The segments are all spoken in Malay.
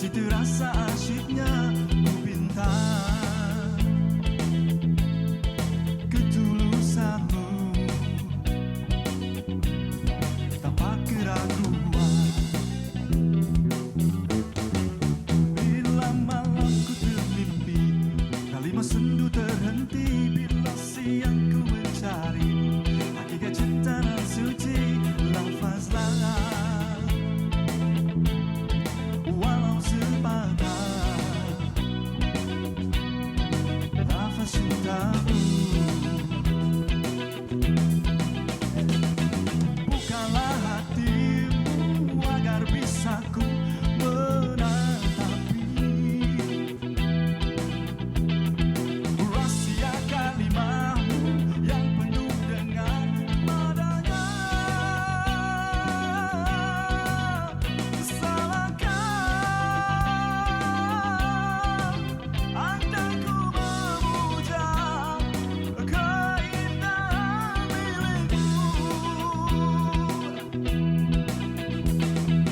Begitu rasa asyiknya ku pinta ketulusanmu tanpa keraguan. Bila malam ku termimpi, kalimat sendu terhenti. Bila siang ku mencari hakikat cinta dan suci, lafazlah walau sepatah lafaz cintamu. Bukalah hatimu agar bisa ku menatapi rahasia kalimatmu yang penuh dengan madanya. Salahkah andai ku memuja keindahan milikmu?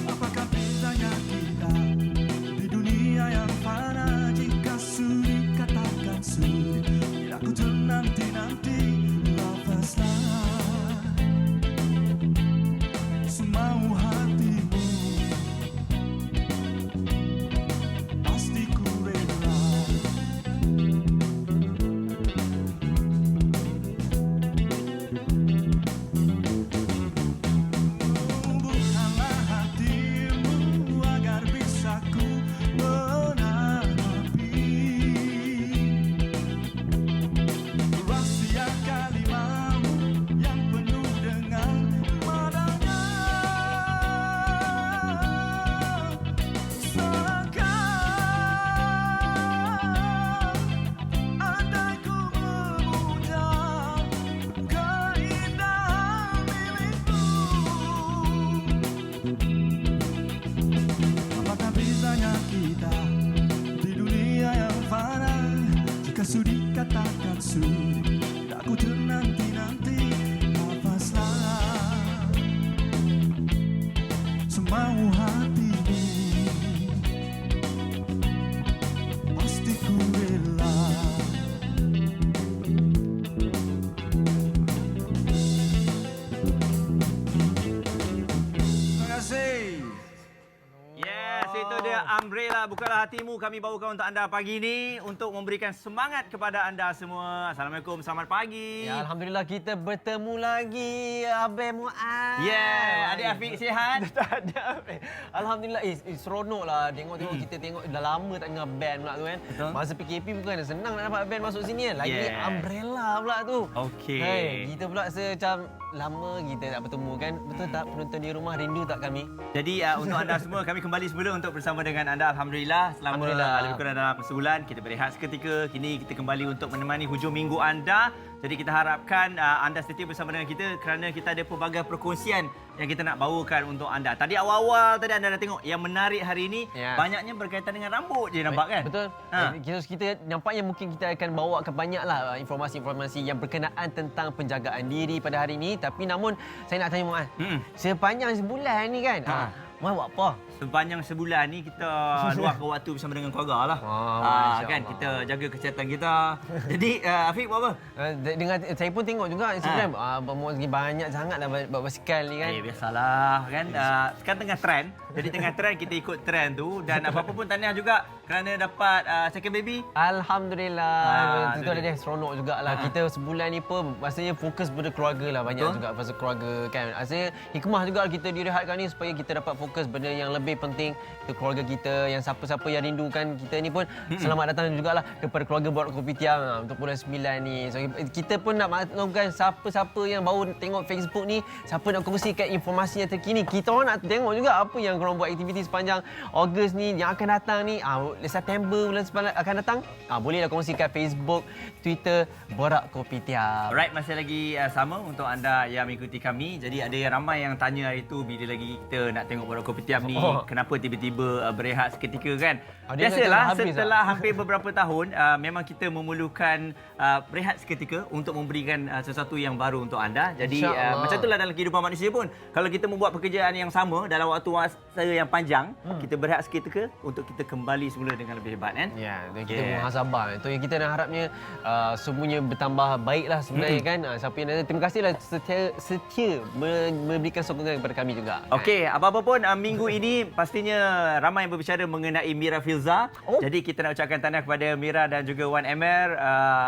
Apakah bedanya kita di dunia yang fana jika sudi katakan sudi? Bila ku ternanti-nanti lafazlah semau hatimu, pasti ku rela. Bukalah hatimu agar bisa ku menatapi rahasia kalimatmu yang penuh dengan madanya. Salahkah andai ku memuja keindahan milikmu? Apakah bezanya kita di dunia yang fana jika sudi katakan sudi? Tak ku ternanti-nanti lafazlah semau hatimu, pasti ku rela. Terima kasih. Yes, itu dia Umbrella, Bukalah Hatimu. Kami bawakan untuk anda pagi ini untuk memberikan semangat kepada anda semua. Assalamualaikum, selamat pagi. Ya, Alhamdulillah kita bertemu lagi, Abang Muaz. Yeah, adik Afiq sihat? Tak ada. Alhamdulillah, seronok lah tengok kita tengok dah lama tak dengar band pula tu kan. Betul. Masa PKP bukan senang nak dapat band masuk sini kan. Lagi Yeah. Umbrella pula tu. Okey. Hey, kita pula macam lama kita tak bertemu kan. Betul tak penonton di rumah, rindu tak kami? Jadi untuk anda semua, kami kembali semula untuk bersama dengan anda. Alhamdulillah, selama Alhamdulillah. lebih kurang dalam sebulan kita berehat seketika. Kini kita kembali untuk menemani hujung minggu anda. Jadi kita harapkan anda setia bersama dengan kita kerana kita ada pelbagai perkongsian yang kita nak bawakan untuk anda. Tadi awal-awal tadi anda dah tengok yang menarik hari ini Ya. banyaknya berkaitan dengan rambut je nampak kan? Betul. Ha. Kita nampaknya mungkin kita akan bawakan banyaklah informasi-informasi yang berkenaan tentang penjagaan diri pada hari ini. Tapi namun saya nak tanya Muaz, sepanjang sebulan ni kan, Muaz buat apa? Sepanjang sebulan ni kita luangkan waktu bersama dengan keluarga lah. Masya Kan Allah. kita jaga kesihatan kita. Jadi Afiq buat apa? Dengan saya pun tengok juga Instagram, Muaz banyak sangatlah buat basikal ni kan. Biasalah kan. Sekarang tengah trend. Jadi tengah trend kita ikut trend tu dan apa-apa pun tahniah juga kerana dapat second baby. Alhamdulillah. Itu ada dia. dia seronok jugalah. Kita sebulan ni pun rasanya fokus pada keluarga lah, banyak Betul. juga pasal keluarga kan. Rasanya hikmah juga kita direhatkan ni supaya kita dapat fokus benda yang lebih penting, itu keluarga kita, yang siapa-siapa yang rindukan kita ni pun selamat datang jugalah kepada keluarga Borak Kopitiam untuk bulan 9 ni. So kita pun nak maklumkan siapa-siapa yang baru tengok Facebook ni, siapa nak kongsikan informasi yang terkini. Kita orang nak tengok juga apa yang korang buat aktiviti sepanjang Ogos ni yang akan datang ni. September bulan sepanjang akan datang. Bolehlah kongsikan Facebook, Twitter Borak Kopitiam. Alright, masih lagi sama untuk anda yang mengikuti kami. Jadi ada yang ramai yang tanya hari tu bila lagi kita nak tengok Borak Borak Kopitiam ni kenapa tiba-tiba berehat seketika kan. Dia Biasalah habis setelah hampir beberapa tahun memang kita memerlukan berehat seketika untuk memberikan sesuatu yang baru untuk anda. Jadi macam itulah dalam kehidupan manusia pun. Kalau kita membuat pekerjaan yang sama dalam waktu masa yang panjang, kita berehat seketika untuk kita kembali semula dengan lebih hebat kan. Ya, dan kita muhasabah. Itu yang kita nak harapnya semuanya bertambah baiklah sebenarnya kan. Siapa yang ada, terima kasihlah setia memberikan sokongan kepada kami juga. Okey, apa-apa pun minggu ini pastinya ramai yang berbicara mengenai Mira Filza. Jadi kita nak ucapkan tahniah kepada Mira dan juga Wan Emir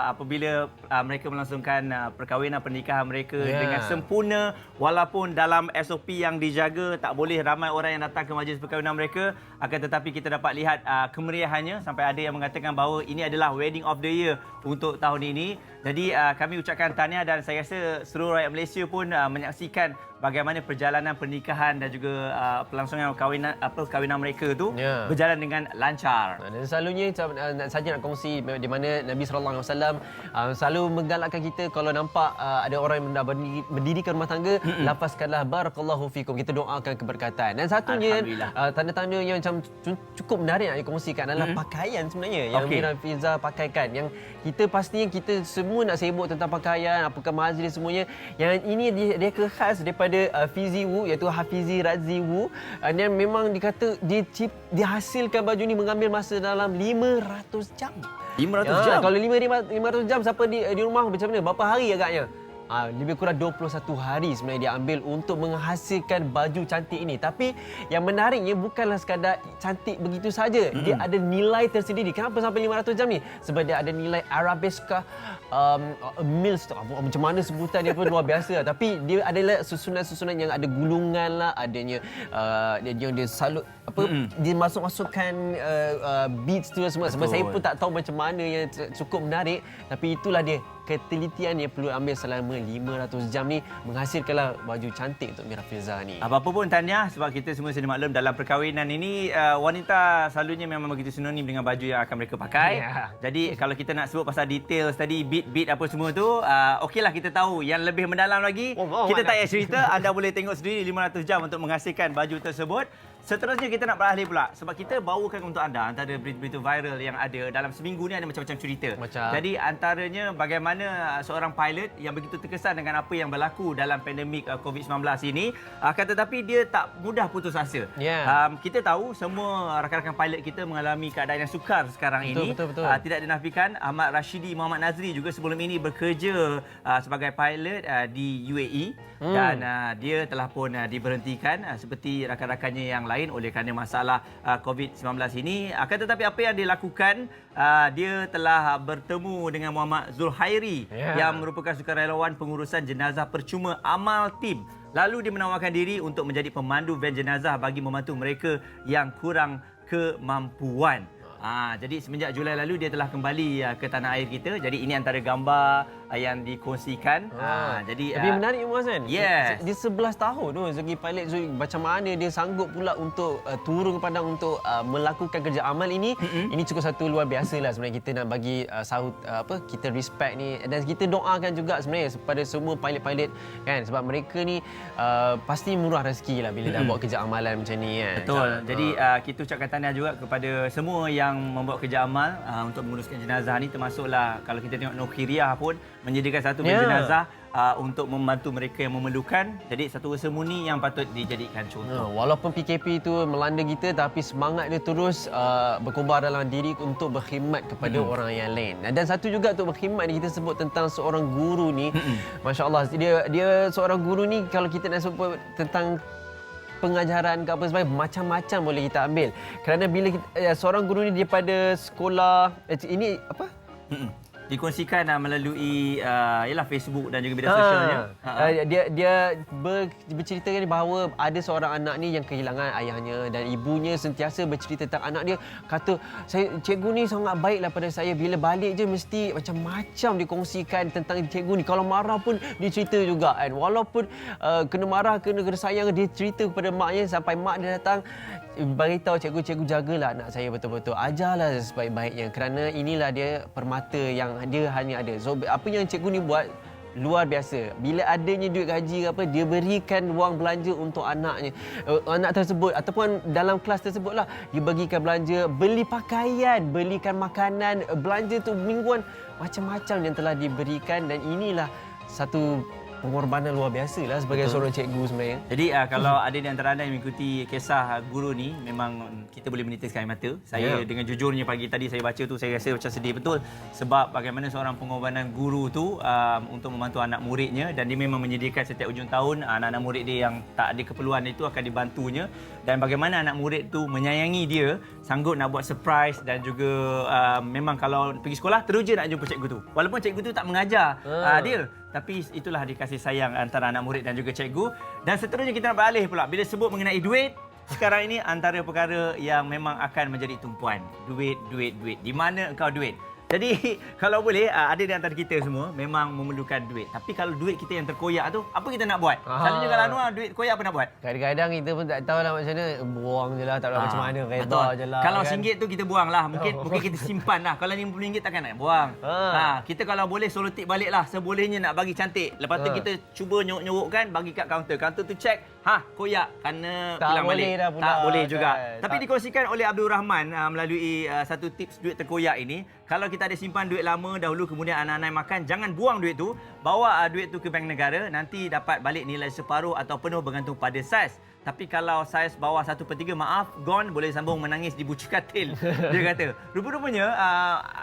apabila mereka melangsungkan perkahwinan pernikahan mereka dengan sempurna, walaupun dalam SOP yang dijaga tak boleh ramai orang yang datang ke majlis perkahwinan mereka, akan tetapi kita dapat lihat kemeriahannya sampai ada yang mengatakan bahawa ini adalah wedding of the year untuk tahun ini. Jadi kami ucapkan tahniah dan saya rasa seluruh rakyat Malaysia pun menyaksikan bagaimana perjalanan pernikahan dan juga pelangsungan perkahwinan mereka tu berjalan dengan lancar. Dan selalunya saja nak kongsi di mana Nabi SAW selalu menggalakkan kita kalau nampak ada orang yang dah mendirikan rumah tangga, lafazkanlah barakallahu fikum, kita doakan keberkatan. Dan satunya tanda-tanda yang macam cukup menarik nak dikongsikan adalah pakaian sebenarnya yang Mira Filza pakaikan, yang kita pastinya kita semua nak sibuk tentang pakaian, apakah majlis semuanya. Yang ini dia khas daripada Fizi Wu, iaitu Hafizi Razi Wu. Dan memang dikata dia hasilkan baju ni mengambil masa dalam 500 jam. 500 jam? Kalau 500 jam siapa di rumah macam mana? Berapa hari agaknya? Lebih kurang 21 hari sebenarnya dia ambil untuk menghasilkan baju cantik ini. Tapi yang menariknya bukanlah sekadar cantik begitu saja. Dia ada nilai tersendiri. Kenapa sampai 500 jam ni? Sebab dia ada nilai Arabesque, Mills, macam mana sebutan dia pun luar biasa. Tapi dia adalah susunan-susunan yang ada gulungan lah, adanya dia salut dia masukkan beats tu semua. Sebab saya pun tak tahu macam mana yang cukup menarik. Tapi itulah dia, ketelitian yang perlu ambil selama 500 jam ni menghasilkanlah baju cantik untuk Mira Filza ni. Apa-apa pun tahniah, sebab kita semua sedia maklum dalam perkahwinan ini wanita selalunya memang begitu sinonim dengan baju yang akan mereka pakai. Jadi kalau kita nak sebut pasal details tadi, beat apa semua tu, okeylah kita tahu. Yang lebih mendalam lagi kita tak payah cerita, anda boleh tengok sendiri 500 jam untuk menghasilkan baju tersebut. Seterusnya kita nak beralih pula sebab kita bawakan untuk anda antara berita-berita viral yang ada dalam seminggu ni, ada macam-macam cerita. Jadi antaranya bagaimana seorang pilot yang begitu terkesan dengan apa yang berlaku dalam pandemik COVID-19 ini, akan tetapi dia tak mudah putus asa. Kita tahu semua rakan-rakan pilot kita mengalami keadaan yang sukar sekarang ini. Tidak dinafikan Ahmad Rashidi Muhammad Nazri juga sebelum ini bekerja sebagai pilot di UAE dan dia telah pun diberhentikan seperti rakan-rakannya yang lain oleh kerana masalah COVID-19 ini. Akan tetapi apa yang dia lakukan, dia telah bertemu dengan Muhammad Zulhairi yang merupakan sukarelawan pengurusan jenazah percuma Amal Team. Lalu dia menawarkan diri untuk menjadi pemandu van jenazah bagi membantu mereka yang kurang kemampuan. Jadi semenjak Julai lalu dia telah kembali ke tanah air kita. Jadi ini antara gambar yang dikongsikan. Tapi menarik Muaz kan? Yes. Dia 11 tahun tu segi pilot tu, macam mana dia sanggup pula untuk turun ke padang untuk melakukan kerja amal ini. Ini cukup satu luar biasa lah sebenarnya. Kita nak bagi sahut kita respect ni, dan kita doakan juga sebenarnya kepada semua pilot-pilot kan, sebab mereka ni pasti murah rezeki lah bila dah buat kerja amalan macam ni kan. Betul. Jadi kita ucapkan tahniah juga kepada semua yang membuat kerja amal untuk menguruskan jenazah ni, termasuklah kalau kita tengok Nokhiriah pun menyediakan satu jenazah untuk membantu mereka yang memerlukan. Jadi satu usaha murni yang patut dijadikan contoh. Walaupun PKP itu melanda kita, tapi semangat dia terus berkobar dalam diri untuk berkhidmat kepada orang yang lain. Dan satu juga untuk berkhidmat ni, kita sebut tentang seorang guru ni. Masya Allah, dia seorang guru ni, kalau kita nak sebut tentang pengajaran ke apa sebagainya, macam-macam boleh kita ambil. Kerana bila seorang guru ni daripada sekolah ini apa? Dikongsikan melalui ialah Facebook dan juga media sosialnya. Dia berceritakan bahawa ada seorang anak ni yang kehilangan ayahnya, dan ibunya sentiasa bercerita tentang anak dia. Kata, cikgu ni sangat baiklah pada saya. Bila balik je mesti macam-macam dikongsikan tentang cikgu ni. Kalau marah pun dia cerita juga kan. Walaupun kena marah, kena sayang, dia cerita kepada maknya sampai mak dia datang beritahu cikgu jagalah anak saya betul-betul. Ajarlah sebaik-baiknya, kerana inilah dia permata yang dia hanya ada. So apa yang cikgu ni buat luar biasa. Bila adanya duit gaji ke apa, dia berikan wang belanja untuk anaknya. Anak tersebut ataupun dalam kelas tersebut lah, dia bagikan belanja, beli pakaian, belikan makanan, belanja tu mingguan, macam-macam yang telah diberikan, dan inilah satu pengorbanan luar biasa lah sebagai seorang cikgu sebenarnya. Jadi kalau ada di antara anda yang mengikuti kisah guru ni, memang kita boleh menitiskan air mata. Saya dengan jujurnya pagi tadi saya baca tu, saya rasa macam sedih betul. Sebab bagaimana seorang pengorbanan guru tu untuk membantu anak muridnya, dan dia memang menyediakan setiap hujung tahun anak-anak murid dia yang tak ada keperluan itu akan dibantunya. Dan bagaimana anak murid tu menyayangi dia, sanggup nak buat surprise, dan juga memang kalau pergi sekolah teruja nak jumpa cikgu tu. Walaupun cikgu tu tak mengajar dia, tapi itulah dia kasih sayang antara anak murid dan juga cikgu. Dan seterusnya kita nak beralih pula. Bila sebut mengenai duit, sekarang ini antara perkara yang memang akan menjadi tumpuan. Duit. Di mana engkau duit? Jadi kalau boleh, ada di antara kita semua memang memerlukan duit. Tapi kalau duit kita yang terkoyak tu, apa kita nak buat? Selalunya kalau Anwar duit koyak apa nak buat? Kadang-kadang kita pun tak tahu lah macam mana. Buang je lah, tak tahu macam mana. Reda je lah. Kalau kan? RM1 tu kita buang lah. Mungkin kita simpan lah. Kalau RM50 takkan nak buang. Kita kalau boleh solotik balik lah. Sebolehnya nak bagi cantik. Lepas tu kita cuba nyorok-nyorokkan, bagi kat kaunter. Kaunter tu check, koyak kerana tak pulang balik. Dah pula, tak boleh juga. kan? Tapi dikongsikan oleh Abdul Rahman melalui satu tips duit terkoyak ini. Kalau kita ada simpan duit lama dahulu, kemudian anak-anak makan, jangan buang duit tu. Bawa duit tu ke bank negara, nanti dapat balik nilai separuh atau penuh bergantung pada saiz. Tapi kalau saiz bawah 1/3, maaf, gone, boleh sambung menangis di bucu katil. Dia kata. Rupa-rupanya,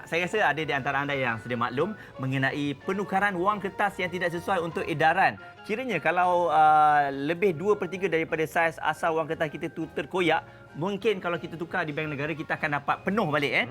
saya rasa ada di antara anda yang sedia maklum mengenai penukaran wang kertas yang tidak sesuai untuk edaran. Kiranya kalau lebih 2/3 daripada saiz asal wang kertas kita tu terkoyak, mungkin kalau kita tukar di bank negara, kita akan dapat penuh balik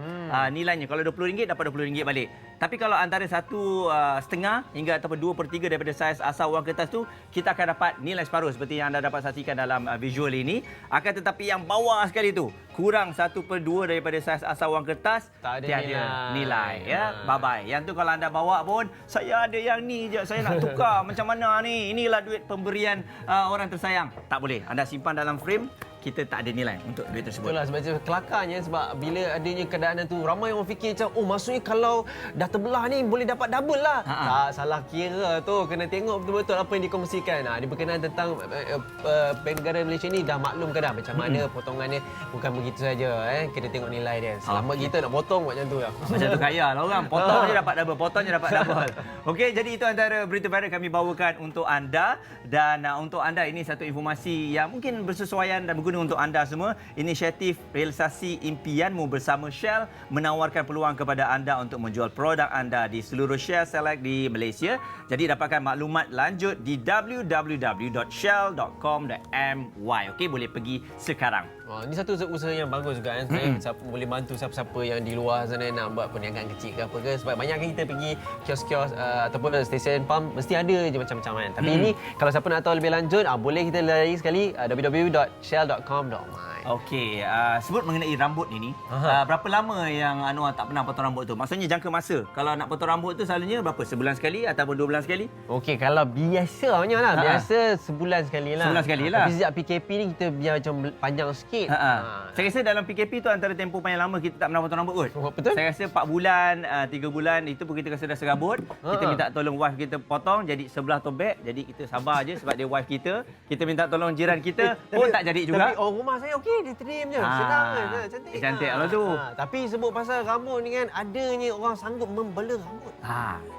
nilainya. Kalau RM20 dapat RM20 balik. Tapi kalau antara 1.5 hingga ataupun 2/3 daripada saiz asal wang kertas tu, kita akan dapat nilai separuh seperti yang anda dapat saksikan dalam visual ini. Akan tetapi yang bawah sekali tu, kurang 1/2 daripada saiz asal wang kertas, tak ada nilai ya. Bye-bye. Yang tu kalau anda bawa pun, saya ada yang ni je, saya nak tukar macam mana ni? Inilah duit pemberian orang tersayang. Tak boleh. Anda simpan dalam frame, kita tak ada nilai untuk duit tersebut. Itulah sebab kelakarnya, sebab bila adanya keadaan tu, ramai orang fikir macam, oh maksudnya kalau dah terbelah ni boleh dapat double lah. Tak, salah kira tu. Kena tengok betul-betul apa yang dikongsikan. Dia berkenaan tentang Bank Negara Malaysia ni dah maklum ke dah macam mana potongannya. Bukan begitu saja. Kena tengok nilai dia. Selamat kita nak potong macam tu lah. Macam tu kaya lah orang. Potong je dapat double. Potong je dapat double. Okey, jadi itu antara berita viral kami bawakan untuk anda. Dan untuk anda, ini satu informasi yang mungkin bersesuaian dan berguna untuk anda semua. Inisiatif realisasi impianmu bersama Shell menawarkan peluang kepada anda untuk menjual produk anda di seluruh Shell Select di Malaysia. Jadi dapatkan maklumat lanjut di www.shell.com.my. Okey, boleh pergi sekarang. Ini satu usaha yang bagus juga kan. Siapa boleh bantu siapa-siapa yang di luar sana nak buat perniagaan kecil ke apa ke. Sebab banyak kan kita pergi kios-kios ataupun stesen pump, mesti ada je macam-macam kan. Tapi ini kalau siapa nak tahu lebih lanjut, boleh kita layari sekali www.shell.com.my. Okey, sebut mengenai rambut ini. Berapa lama yang Anwar tak pernah potong rambut tu? Maksudnya jangka masa. Kalau nak potong rambut tu selalunya berapa? Sebulan sekali ataupun 2 bulan sekali? Okey, kalau biasanya lah. Biasa sebulan sekali lah. Sebulan sekali lah. Tapi sejak PKP ni kita biar macam panjang sikit. Saya rasa dalam PKP tu antara tempoh paling lama kita tak pernah potong rambut kot. Betul? Saya rasa 4 bulan, 3 bulan itu pun kita rasa dah serabut. Kita minta tolong wife kita potong jadi sebelah tobek. Jadi kita sabar je sebab dia wife kita. Kita minta tolong jiran kita pun tak jadi juga. Tapi rumah saya okey, dia trim je. Senang je. Cantik. Cantik kalau tu. Tapi sebut pasal rambut ni kan, adanya orang sanggup membela rambut.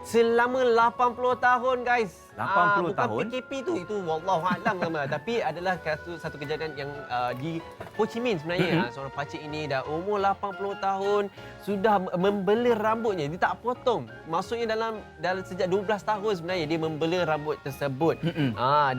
Selama Selama 80 tahun guys. 80 bukan tahun? PKP tu, itu wallahualam nama. Tapi adalah satu kejadian yang di Ho Chi Minh sebenarnya. Seorang pakcik ini dah umur 80 tahun sudah membela rambutnya. Dia tak potong. Maksudnya dalam sejak 12 tahun sebenarnya dia membela rambut tersebut.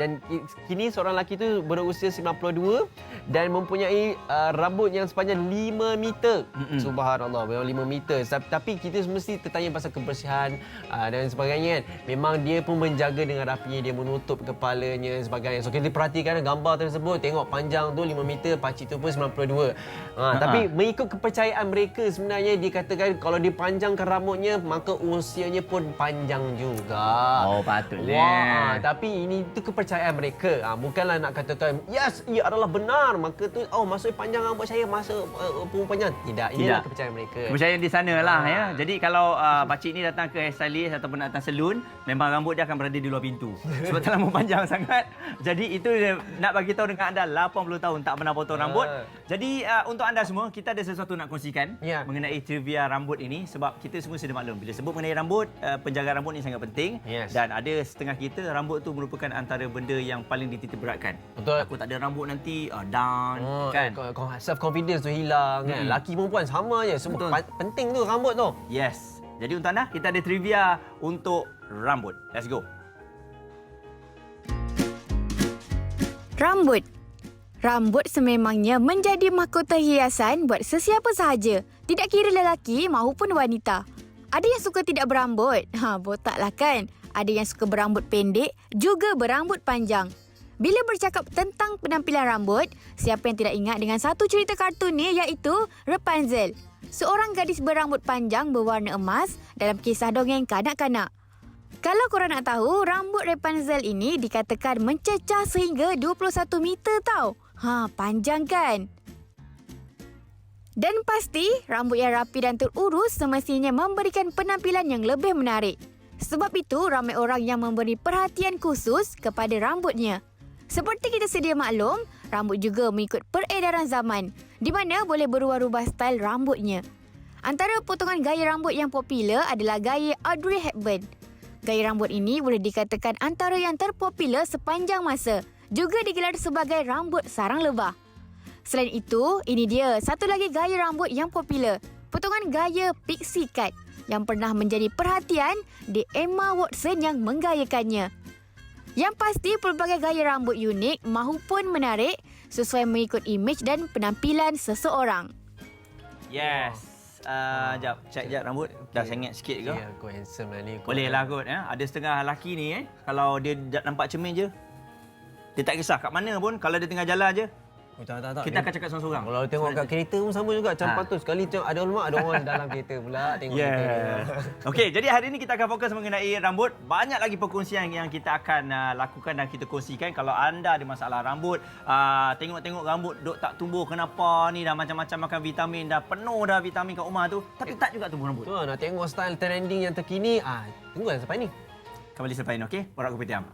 Dan kini seorang lelaki tu berusia 92 dan mempunyai rambut yang sepanjang 5 meter. Subhanallah, memang 5 meter. Tapi kita mesti tertanya pasal kebersihan dan sebagainya kan. Memang dia pun menjaga dengan rapinya dia menutup kepalanya dan sebagainya. So kita perhatikan gambar tersebut, tengok panjang tu 5 meter, pakcik tu pun 92. Tapi mengikut kepercayaan mereka sebenarnya dikatakan kalau dipanjangkan rambutnya maka usianya pun panjang juga. Oh, patutlah. Wah, tapi ini tu kepercayaan mereka. Bukanlah nak katakan yes, ia adalah benar. Maka tu maksudnya panjang rambut saya masa perempuannya. Tidak, inilah kepercayaan mereka. Kepercayaan di sana lah ya. Jadi kalau pakcik ni datang ke hairstylist ataupun datang salon, memang rambut dia akan berada di luar pintu. Sebab terlalu panjang sangat. Jadi itu dia nak bagi tahu dengan anda 80 tahun tak pernah potong rambut. Jadi untuk anda semua, kita ada sesuatu nak kongsikan mengenai trivia rambut ini. Sebab kita semua sudah maklum bila sebut mengenai rambut, penjagaan rambut ni sangat penting. Dan ada setengah kita rambut tu merupakan antara benda yang paling dititik beratkan. Betul. Aku tak ada rambut nanti down kan. Self confidence tu hilang kan. Laki perempuan sama je. Semua penting tu rambut tu. Yes. Jadi untuk anda, kita ada trivia untuk rambut. Let's go. Rambut. Rambut sememangnya menjadi mahkota hiasan buat sesiapa sahaja, tidak kira lelaki maupun wanita. Ada yang suka tidak berambut, botaklah kan. Ada yang suka berambut pendek, juga berambut panjang. Bila bercakap tentang penampilan rambut, siapa yang tidak ingat dengan satu cerita kartun ni iaitu Rapunzel. Seorang gadis berambut panjang berwarna emas dalam kisah dongeng kanak-kanak. Kalau korang nak tahu, rambut Rapunzel ini dikatakan mencecah sehingga 21 meter tau. Panjang kan? Dan pasti, rambut yang rapi dan terurus semestinya memberikan penampilan yang lebih menarik. Sebab itu, ramai orang yang memberi perhatian khusus kepada rambutnya. Seperti kita sedia maklum, rambut juga mengikut peredaran zaman, di mana boleh berubah-ubah style rambutnya. Antara potongan gaya rambut yang popular adalah gaya Audrey Hepburn. Gaya rambut ini boleh dikatakan antara yang terpopular sepanjang masa, juga digelar sebagai rambut sarang lebah. Selain itu, ini dia satu lagi gaya rambut yang popular, potongan gaya pixie cut, yang pernah menjadi perhatian di Emma Watson yang menggayakannya. Yang pasti pelbagai gaya rambut unik maupun menarik sesuai mengikut imej dan penampilan seseorang. Yes. Jap, check jap rambut. Dah sengit sikit ke? Ya, kau handsome lah ni. Boleh lah kot. Ada setengah lelaki ni kalau dia nampak cermin je, dia tak kisah kat mana pun. Kalau dia tengah jalan je, Tak. kita akan cakap seorang-seorang. Kalau tengok kat kereta pun sama juga. Macam patut sekali tengok ada orang dalam kereta pula. Tengok kereta dia. Okey, jadi hari ini kita akan fokus mengenai rambut. Banyak lagi perkongsian yang kita akan lakukan dan kita kongsikan. Kalau anda ada masalah rambut, tengok-tengok rambut duk tak tumbuh kenapa ni, dah macam-macam makan vitamin, dah penuh dah vitamin kat rumah tu, tapi tak juga tumbuh rambut. Tu nak tengok style trending yang terkini. Tunggulah sampai ni. Kembali selepas ini, okey? Borak Kopi Tiam.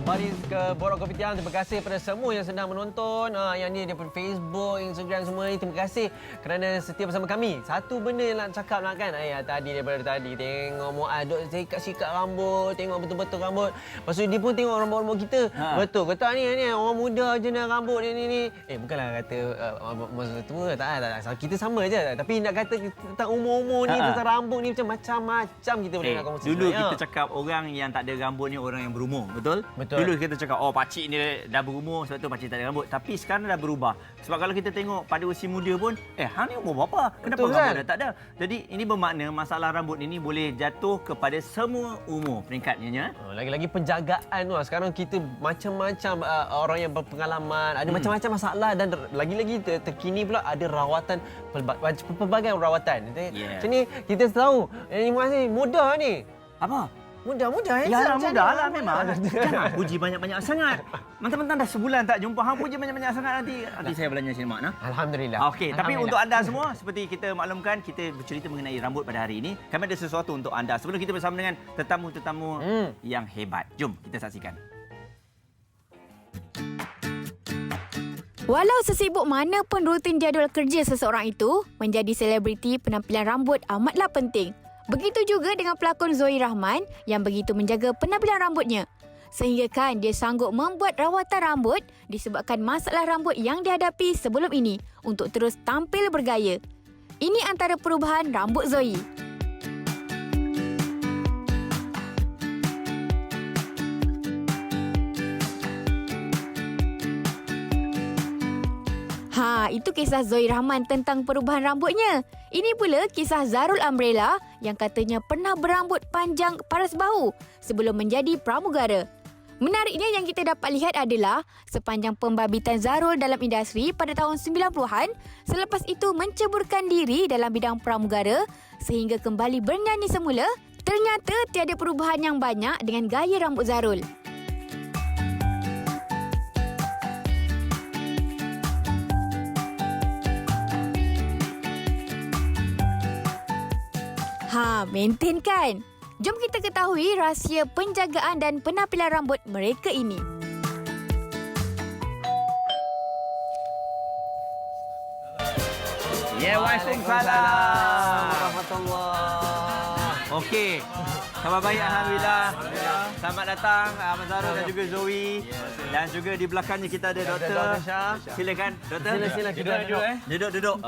Kembali ke Borak Kopi Tiam. Terima kasih kepada semua yang sedang menonton. Yang ni daripada Facebook, Instagram semua ni. Terima kasih kerana setia bersama kami. Satu benda yang nak cakap nak kan. Daripada tadi tengok Muaz duk sikat rambut, tengok betul-betul rambut. Lepas tu dia pun tengok rambut-rambut kita. Betul ke tak ni orang muda je nak rambut ni. Bukanlah kata masa tua tak. Kita sama je. Tapi nak kata tentang umur-umur ni, tentang rambut ni macam-macam kita boleh nak kongsi. Dulu kita cakap orang yang tak ada rambut ni orang yang berumur, betul? Dulu kita cakap pakcik ni dah berumur sebab tu pakcik tak ada rambut. Tapi sekarang dah berubah. Sebab kalau kita tengok pada usia muda pun, hang ni umur berapa? Kenapa betul, rambut kan? dah tak ada? Jadi ini bermakna masalah rambut ini boleh jatuh kepada semua umur peringkatnya. Lagi-lagi penjagaan tu. Sekarang kita macam-macam orang yang berpengalaman, ada macam-macam masalah dan lagi-lagi terkini pula ada rawatan, pelbagai rawatan. Macam ni kita tahu ni masih muda ni. Apa? Muda Ya, mudah lah memang. Jangan puji banyak-banyak sangat. Mentang-mentang dah sebulan tak jumpa, hang puji banyak-banyak sangat nanti saya belanja sini mak. Alhamdulillah. Okey, tapi untuk anda semua, seperti kita maklumkan, kita bercerita mengenai rambut pada hari ini. Kami ada sesuatu untuk anda. Sebelum kita bersama dengan tetamu-tetamu yang hebat. Jom kita saksikan. Walau sesibuk mana pun rutin jadual kerja seseorang itu, menjadi selebriti penampilan rambut amatlah penting. Begitu juga dengan pelakon Zoe Rahman yang begitu menjaga penampilan rambutnya. Sehingga kan dia sanggup membuat rawatan rambut disebabkan masalah rambut yang dihadapi sebelum ini untuk terus tampil bergaya. Ini antara perubahan rambut Zoe. Itu kisah Zoe Rahman tentang perubahan rambutnya. Ini pula kisah Zarul Umbrella yang katanya pernah berambut panjang paras bahu sebelum menjadi pramugara. Menariknya yang kita dapat lihat adalah sepanjang pembabitan Zarul dalam industri pada tahun 90-an, selepas itu menceburkan diri dalam bidang pramugara sehingga kembali bernyanyi semula, ternyata tiada perubahan yang banyak dengan gaya rambut Zarul. Maintain kan? Jom kita ketahui rahsia penjagaan dan penampilan rambut mereka ini. Ya, Waalaikumsalam. Warahmatullahi. Okey. Khabar baik, Alhamdulillah. Selamat datang Abang Zarul dan juga Zoe. Dan juga di belakangnya kita ada Doktor. Silakan, Doktor. Sila kita Duduk.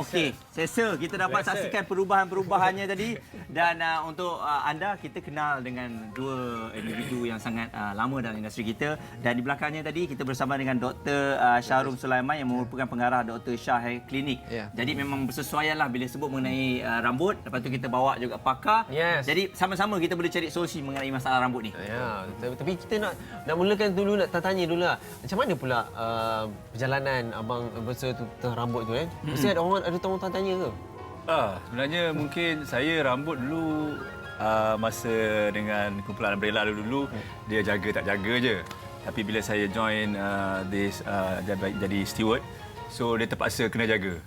Okey. Selesa kita dapat saksikan perubahan-perubahannya tadi. Dan untuk anda, kita kenal dengan dua individu yang sangat lama dalam industri kita. Dan di belakangnya tadi kita bersama dengan Dr. Syarum Sulaiman yang merupakan pengarah Dr. Shah Hair Clinic. Jadi memang bersesuaian lah bila sebut mengenai rambut. Lepas tu kita bawa juga pakar. Jadi sama-sama kita boleh cari solusi mengenai masalah rambut ni. Ya, tapi kita nak mulakan dulu, nak tanya dulu lah. Macam mana pula perjalanan abang bersama tentang rambut tu kan? Mesti ada orang tanya ke? Sebenarnya mungkin saya rambut dulu masa dengan kumpulan Umbrella dulu dia jaga tak jaga je. Tapi bila saya join jadi steward, so dia terpaksa kena jaga.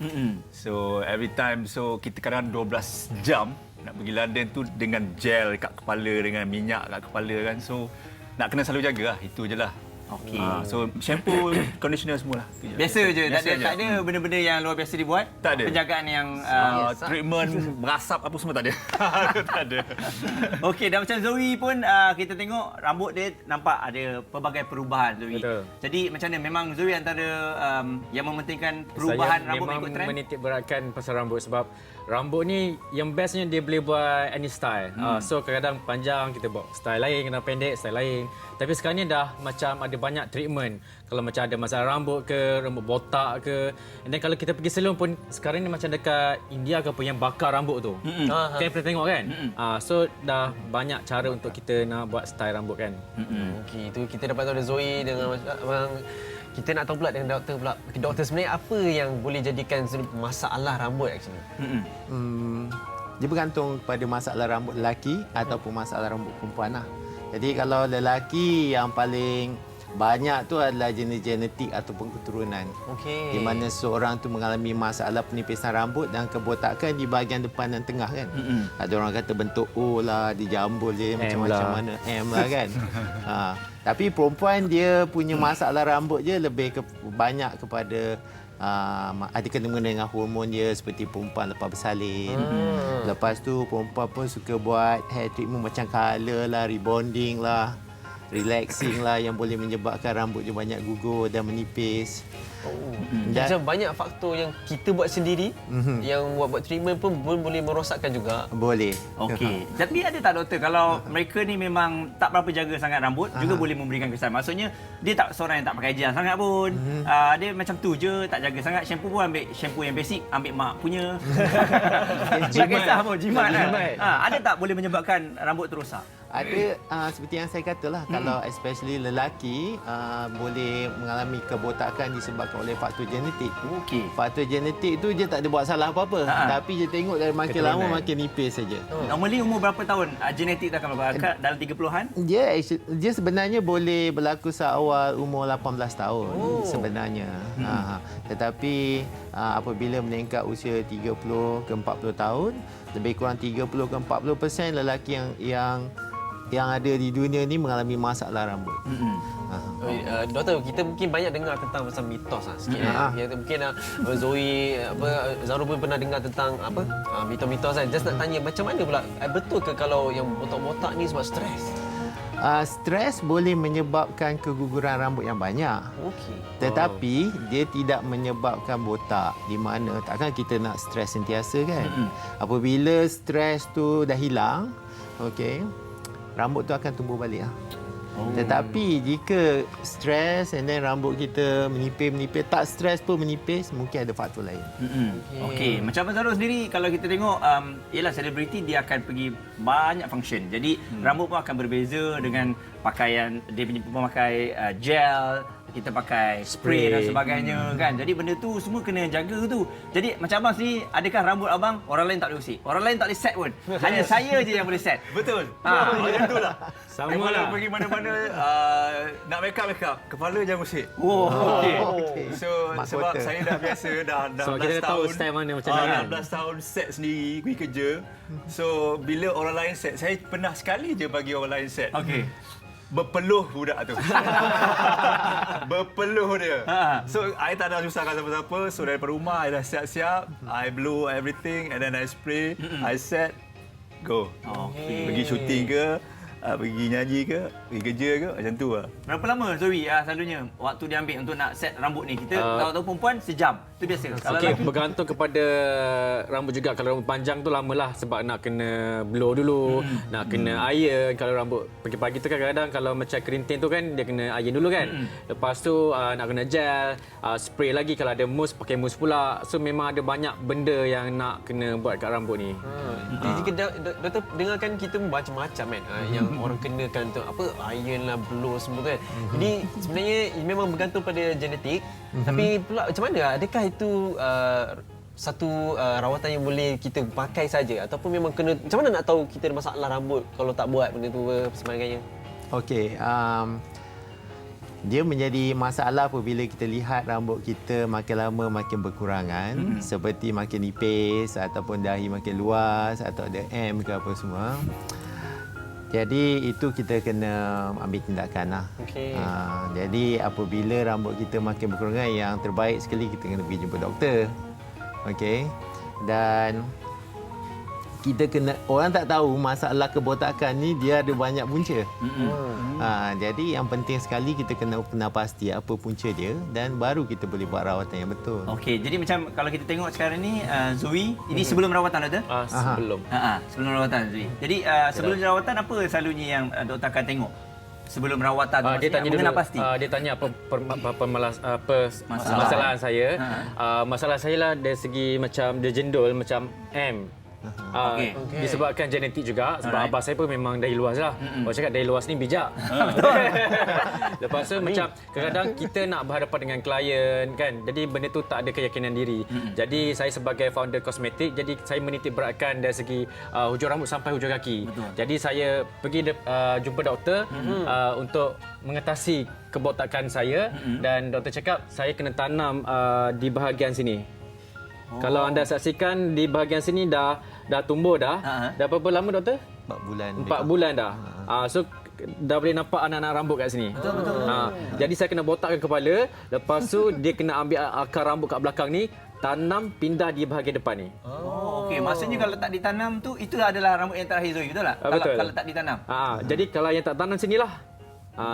So every time, so kita kadang 12 jam nak pergi London tu dengan gel kat kepala, dengan minyak kat kepala kan. So nak kena selalu jaga lah, itu je lah. Okey. So shampoo, conditioner semualah. Biasa je, tak ada benda-benda yang luar biasa dibuat. Tak ada. Penjagaan yang treatment, berasap apa semua tak ada. Tak ada. Okey, dan macam Zoe pun kita tengok rambut dia nampak ada pelbagai perubahan Zoe. Betul. Jadi macam mana, memang Zoe antara yang mementingkan perubahan saya rambut memang mengikut trend? menitik beratkan pasal rambut sebab rambut ni yang bestnya dia boleh buat any style. So kadang-kadang panjang kita buat style lain, kadang pendek style lain. Tapi sekarang ni dah macam ada banyak treatment. Kalau macam ada masalah rambut ke, rambut botak ke. Dan kalau kita pergi salon pun sekarang ni macam dekat India ke apa yang bakar rambut tu. Kan pernah tengok kan? So dah banyak cara untuk kita nak buat style rambut kan. Okey, itu kita dapat tahu ada Zoe dengan abang. Kita nak tahu pula dengan doktor pula. Doktor, sebenarnya apa yang boleh jadikan masalah rambut actually? Dia bergantung pada masalah rambut lelaki ataupun masalah rambut perempuan lah. Jadi kalau lelaki yang paling banyak tu adalah jenis genetik ataupun keturunan. Okey. Di mana seorang tu mengalami masalah penipisan rambut dan kebotakan di bahagian depan dan tengah kan. Ada orang kata bentuk O lah, dijambul je macam-macam mana M lah kan. Tapi perempuan dia punya masalah rambut je lebih banyak kepada ada kena-mengena dengan hormon dia, seperti perempuan lepas bersalin. Lepas tu perempuan pun suka buat hair treatment macam color lah, rebonding lah, relaxing lah yang boleh menyebabkan rambut dia banyak gugur dan menipis. Macam banyak faktor yang kita buat sendiri yang buat treatment pun boleh merosakkan juga. Boleh. Okey. Tapi ada tak doktor, kalau mereka ni memang tak berapa jaga sangat rambut, juga boleh memberikan kesan. Maksudnya dia tak seorang yang tak pakai gel sangat pun. Dia macam tu je, tak jaga sangat. Shampoo pun ambil shampoo yang basic, ambil mak punya. Tak kisah pun, jimat kan. Ada tak boleh menyebabkan rambut terosak? Ada seperti yang saya katalah, kalau especially lelaki boleh mengalami kebotakan disebabkan oleh faktor genetik. Okey. Faktor genetik tu dia tak ada buat salah apa-apa, tapi dia tengok dari makin lama makin nipis saja. Normally umur berapa tahun genetik tak akan berlaku? Dalam 30-an? Dia sebenarnya boleh berlaku seawal umur 18 tahun sebenarnya. Tetapi apabila meningkat usia 30 ke 40 tahun, lebih kurang 30 ke 40% lelaki yang ada di dunia ni mengalami masalah rambut. Doktor, kita mungkin banyak dengar tentang pasal mitos sikit. Mungkin Zoe, Zarul pun pernah dengar tentang mitos-mitos kan. Just nak tanya, macam mana pula, betul ke kalau yang botak-botak ni sebab stres? Stres boleh menyebabkan keguguran rambut yang banyak. Okey. Tetapi dia tidak menyebabkan botak, di mana takkan kita nak stres sentiasa kan. Apabila stres tu dah hilang, okey, rambut tu akan tumbuh balik. Tetapi jika stres and then rambut kita menipis, tak stres pun menipis, mungkin ada faktor lain. Okey, macam Abang Zarul sendiri kalau kita tengok ialah selebriti dia akan pergi banyak function. Jadi rambut pun akan berbeza dengan pakaian dia punya pemakai gel, kita pakai spray dan sebagainya kan. Jadi benda tu semua kena jaga tu. Jadi macam abang sendiri, adakah rambut abang orang lain tak boleh usik? Orang lain tak boleh set pun. Hanya saya je yang boleh set. Betul. Macam tu lah. Sama lah. Pergi mana-mana nak make up, kepala jangan usik. Oh, okey. So Mahkota. sebab saya dah biasa dah So 16 kita dah tahu tahun. style mana macam mana kan. 16 tahun set sendiri pergi kerja. So bila orang lain set, saya pernah sekali je bagi orang lain set. Okey. Berpeluh budak tu. Berpeluh dia. So, I tak nak susahkan siapa-siapa. So, daripada rumah, I dah siap-siap. I blow everything and then I spray. I set, go. Okey. Pergi syuting ke, pergi nyanyi ke, pergi kerja ke, macam tu lah. Berapa lama Zoe selalunya waktu dia ambil untuk nak set rambut ni? Kita tahu perempuan sejam. Itu biasa. Kalau Okey, lelaki bergantung kepada rambut juga. Kalau rambut panjang tu lamalah sebab nak kena blow dulu, nak kena iron. Kalau rambut pagi-pagi tu kan kadang-kadang kalau macam kerinting tu kan dia kena iron dulu kan. Lepas tu nak kena gel, spray lagi kalau ada mousse pakai mousse pula. So memang ada banyak benda yang nak kena buat kat rambut ni. Jika doktor dengarkan kita macam-macam kan yang orang kenakan untuk apa iron lah, blow semua kan. Jadi sebenarnya memang bergantung pada genetik. Tapi pula macam mana? Adakah itu satu rawatan yang boleh kita pakai saja ataupun memang kena macam mana nak tahu kita ada masalah rambut kalau tak buat benda tu sebagainya? Okey, dia menjadi masalah apabila kita lihat rambut kita makin lama makin berkurangan, seperti makin nipis ataupun dahi makin luas atau ada M ke apa semua. Jadi itu kita kena ambil tindakan lah. Okey. Jadi apabila rambut kita makin berkurangan, yang terbaik sekali kita kena pergi jumpa doktor. Okey. Dan kita kena, orang tak tahu masalah kebotakan ni dia ada banyak punca. Jadi yang penting sekali kita kena pasti apa punca dia dan baru kita boleh buat rawatan yang betul. Okey, jadi macam kalau kita tengok sekarang ni Zoe, ini sebelum rawatan doktor? Sebelum. Sebelum rawatan Zoe. Jadi sebelum rawatan apa selalunya yang doktor akan tengok? Sebelum rawatan tu Dia tanya dulu, pasti. dia tanya apa masalahan saya. Masalah saya lah dari segi macam dia jendul macam M. Okey. Disebabkan genetik juga sebab abah saya pun memang dari luas lah. Orang cakap dari luas ni bijak. Lepas tu macam kadang-kadang kita nak berhadapan dengan klien kan. Jadi benda tu tak ada keyakinan diri. Jadi saya sebagai founder kosmetik, jadi saya menitik beratkan dari segi hujung rambut sampai hujung kaki. Jadi saya pergi jumpa doktor untuk mengatasi kebotakan saya dan doktor cakap saya kena tanam di bahagian sini. Kalau anda saksikan di bahagian sini dah tumbuh dah. Dah berapa lama doktor? 4 bulan. 4 bulan dah. So dah boleh nampak anak-anak rambut kat sini. Betul. Jadi saya kena botakkan kepala, lepas tu dia kena ambil akar rambut kat belakang ni, tanam pindah di bahagian depan ni. Okey, maksudnya kalau tak ditanam tu itu adalah rambut yang terakhir Zoe, betul tak? Betul. Kalau tak ditanam. Jadi kalau yang tak tanam sinilah.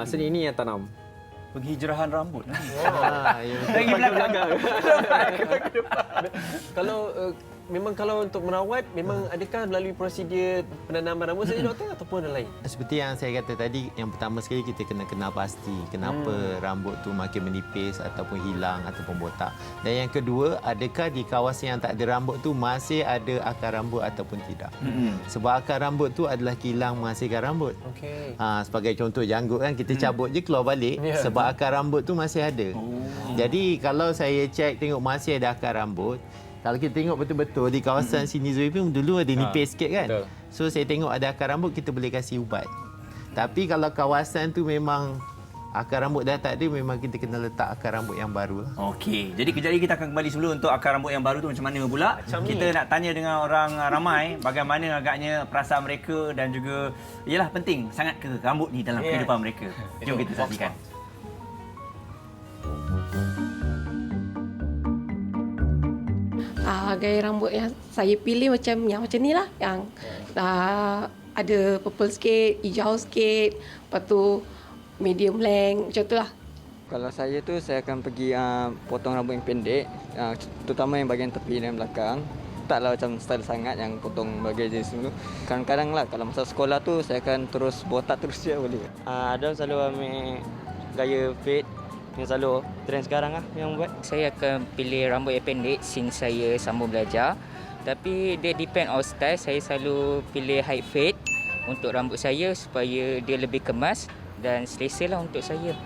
Sini ni yang tanam. Penghijrahan rambut. Lagi belakang. Kalau memang kalau untuk merawat memang adakah melalui prosedur penanaman rambut saja doktor ataupun ada lain? Seperti yang saya kata tadi, yang pertama sekali kita kena kenal pasti kenapa rambut tu makin menipis ataupun hilang ataupun botak. Dan yang kedua, adakah di kawasan yang tak ada rambut tu masih ada akar rambut ataupun tidak. Sebab akar rambut tu adalah kilang menghasilkan rambut. Okey. Sebagai contoh janggut kan, kita cabut je keluar balik sebab akar rambut tu masih ada. Jadi kalau saya cek tengok masih ada akar rambut, kalau kita tengok betul-betul di kawasan sini Zoe pun dulu ada nipis sikit kan. Betul. So saya tengok ada akar rambut, kita boleh kasih ubat. Tapi kalau kawasan tu memang akar rambut dah tak ada, memang kita kena letak akar rambut yang baru. Okey, jadi kejap lagi kita akan kembali sebelum untuk akar rambut yang baru tu macam mana pula. Kita nak tanya dengan orang ramai bagaimana agaknya perasaan mereka dan juga ialah penting sangat ke rambut ni dalam kehidupan mereka. Jom kita saksikan. Gaya rambut yang saya pilih macam ni lah, yang ada purple sikit, hijau sikit, lepas tu medium length macam tu lah. Kalau saya akan pergi potong rambut yang pendek, terutama yang bahagian tepi dan belakang. taklah macam style sangat yang potong bagai jenis dulu. Kadang-kadang lah kalau masa sekolah tu saya akan terus botak terus je boleh. Adam selalu ambil gaya fade yang selalu trend sekarang lah yang buat. Saya akan pilih rambut yang pendek since saya sambung belajar. Tapi dia depend on style. Saya selalu pilih high fade untuk rambut saya supaya dia lebih kemas dan selesa lah untuk saya.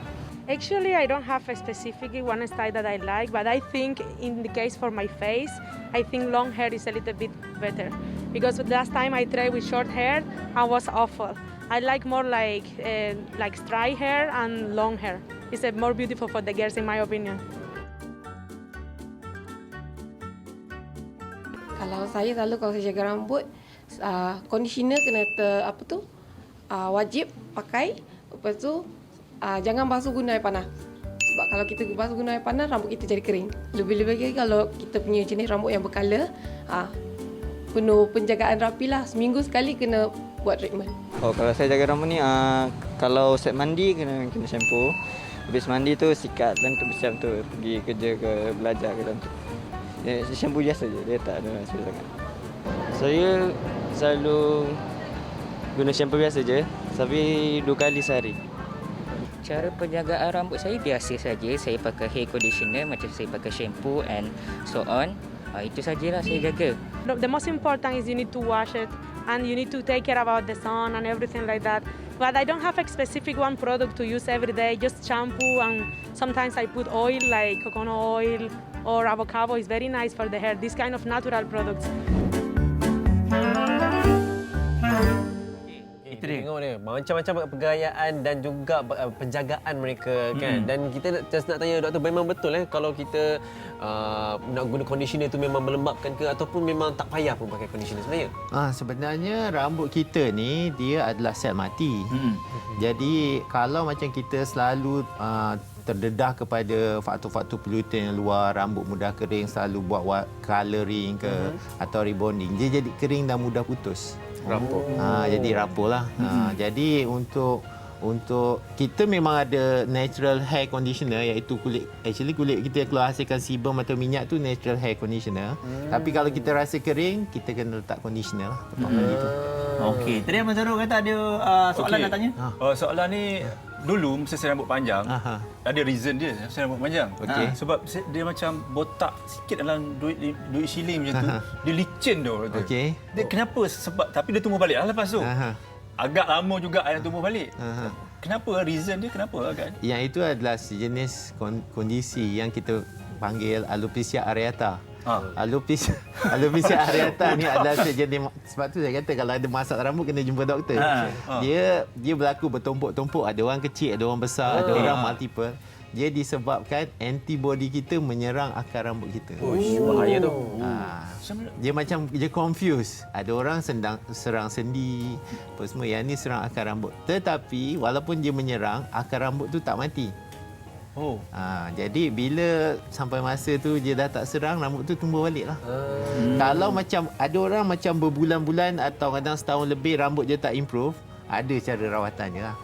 Actually, I don't have a specific one style that I like, but I think in the case for my face, I think long hair is a little bit better. Because the last time I tried with short hair, I was awful. I like more like straight hair and long hair. It's more beautiful for the girls in my opinion. Kalau saya jaga rambut, conditioner kena wajib pakai. Lepas tu jangan basuh guna air panas. Sebab kalau kita basuh guna air panas, rambut kita jadi kering. Lebih-lebih lagi kalau kita punya jenis rambut yang berkala, penuh penjagaan rapi lah. Seminggu sekali kena buat treatment. Kalau saya jaga rambut ni, kalau set mandi kena shampoo. Habis mandi tu sikat dan tu bersiap tu pergi kerja ke belajar ke dalam tu. Shampoo biasa je, dia tak ada hasil sangat. Saya selalu guna shampoo biasa je, tapi 2 kali sehari. Cara penjagaan rambut saya biasa saja. Saya pakai hair conditioner macam saya pakai shampoo and so on. Itu sajalah saya jaga. The most important is you need to wash it and you need to take care about the sun and everything like that. But I don't have a specific one product to use every day, just shampoo and sometimes I put oil like coconut oil or avocado. Is very nice for the hair, this kind of natural products. Kita tengok dia macam-macam pergayaan dan juga penjagaan mereka kan. Dan kita just nak tanya doktor, memang betul kalau kita nak guna conditioner tu memang melembapkan ke ataupun memang tak payah pun pakai conditioner sebenarnya? Sebenarnya rambut kita ni dia adalah sel mati. Jadi kalau macam kita selalu terdedah kepada faktor-faktor pollutan yang luar, rambut mudah kering, selalu buat coloring ke atau rebonding, dia jadi kering dan mudah putus. Rapuh. Jadi rapuh lah. Jadi untuk kita memang ada natural hair conditioner, iaitu kulit kita keluar hasilkan sebum atau minyak tu natural hair conditioner. Tapi kalau kita rasa kering, kita kena letak conditioner lah. Okey, tadi Abang Zarul kata ada soalan nak tanya. Soalan ni dulu masa saya rambut panjang, ada reason dia saya rambut panjang. Sebab dia macam botak sikit dalam duit shilling macam tu. Dia licin tu. Dia kenapa? Sebab tapi dia tumbuh balik lah lepas tu. Agak lama juga air tumbuh balik. Kenapa? Reason dia kenapa agak? Yang itu adalah sejenis kondisi yang kita panggil alopecia areata. Alopecia areata ni adalah sejenis, sebab tu saya kata kalau ada masalah rambut kena jumpa doktor. Dia berlaku bertumpuk-tumpuk, ada orang kecil, ada orang besar, ada orang multiple. Dia disebabkan antibody kita menyerang akar rambut kita. Bahaya tu. Dia confuse. Ada orang serang sendi, apa semua. Yang ni serang akar rambut. Tetapi walaupun dia menyerang, akar rambut tu tak mati. Jadi bila sampai masa tu dia dah tak serang, rambut tu tumbuh balik lah. Kalau macam ada orang macam berbulan-bulan atau kadang setahun lebih rambut dia tak improve, ada cara rawatannya lah.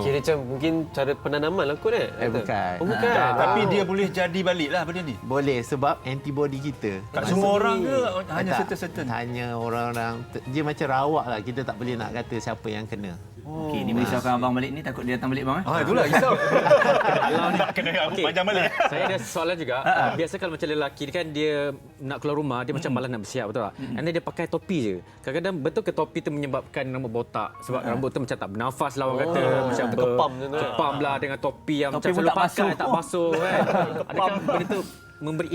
Kira macam mungkin cara penanaman lah kot bukan. Bukan. Tapi dia boleh jadi balik lah benda ni? Boleh, sebab antibody kita. Tak semua orang ke? Hanya certain? Hanya orang-orang. Dia macam rawak lah. Kita tak boleh nak kata siapa yang kena. Okey, ni merisaukan abang balik ni, takut dia datang balik bang. Itulah risau. Kalau nak kena rambut panjang balik. Saya ada soalan juga. Biasa kalau macam lelaki kan dia nak keluar rumah, dia macam malas nak bersiap, betul tak? And dia pakai topi je. Kadang-kadang betul ke topi tu menyebabkan rambut botak? Sebab rambut tu macam tak bernafas lah orang kata. Macam kepam lah dengan topi yang topi macam selalu pakai, tak basuh kan. Adakah benda tu memberi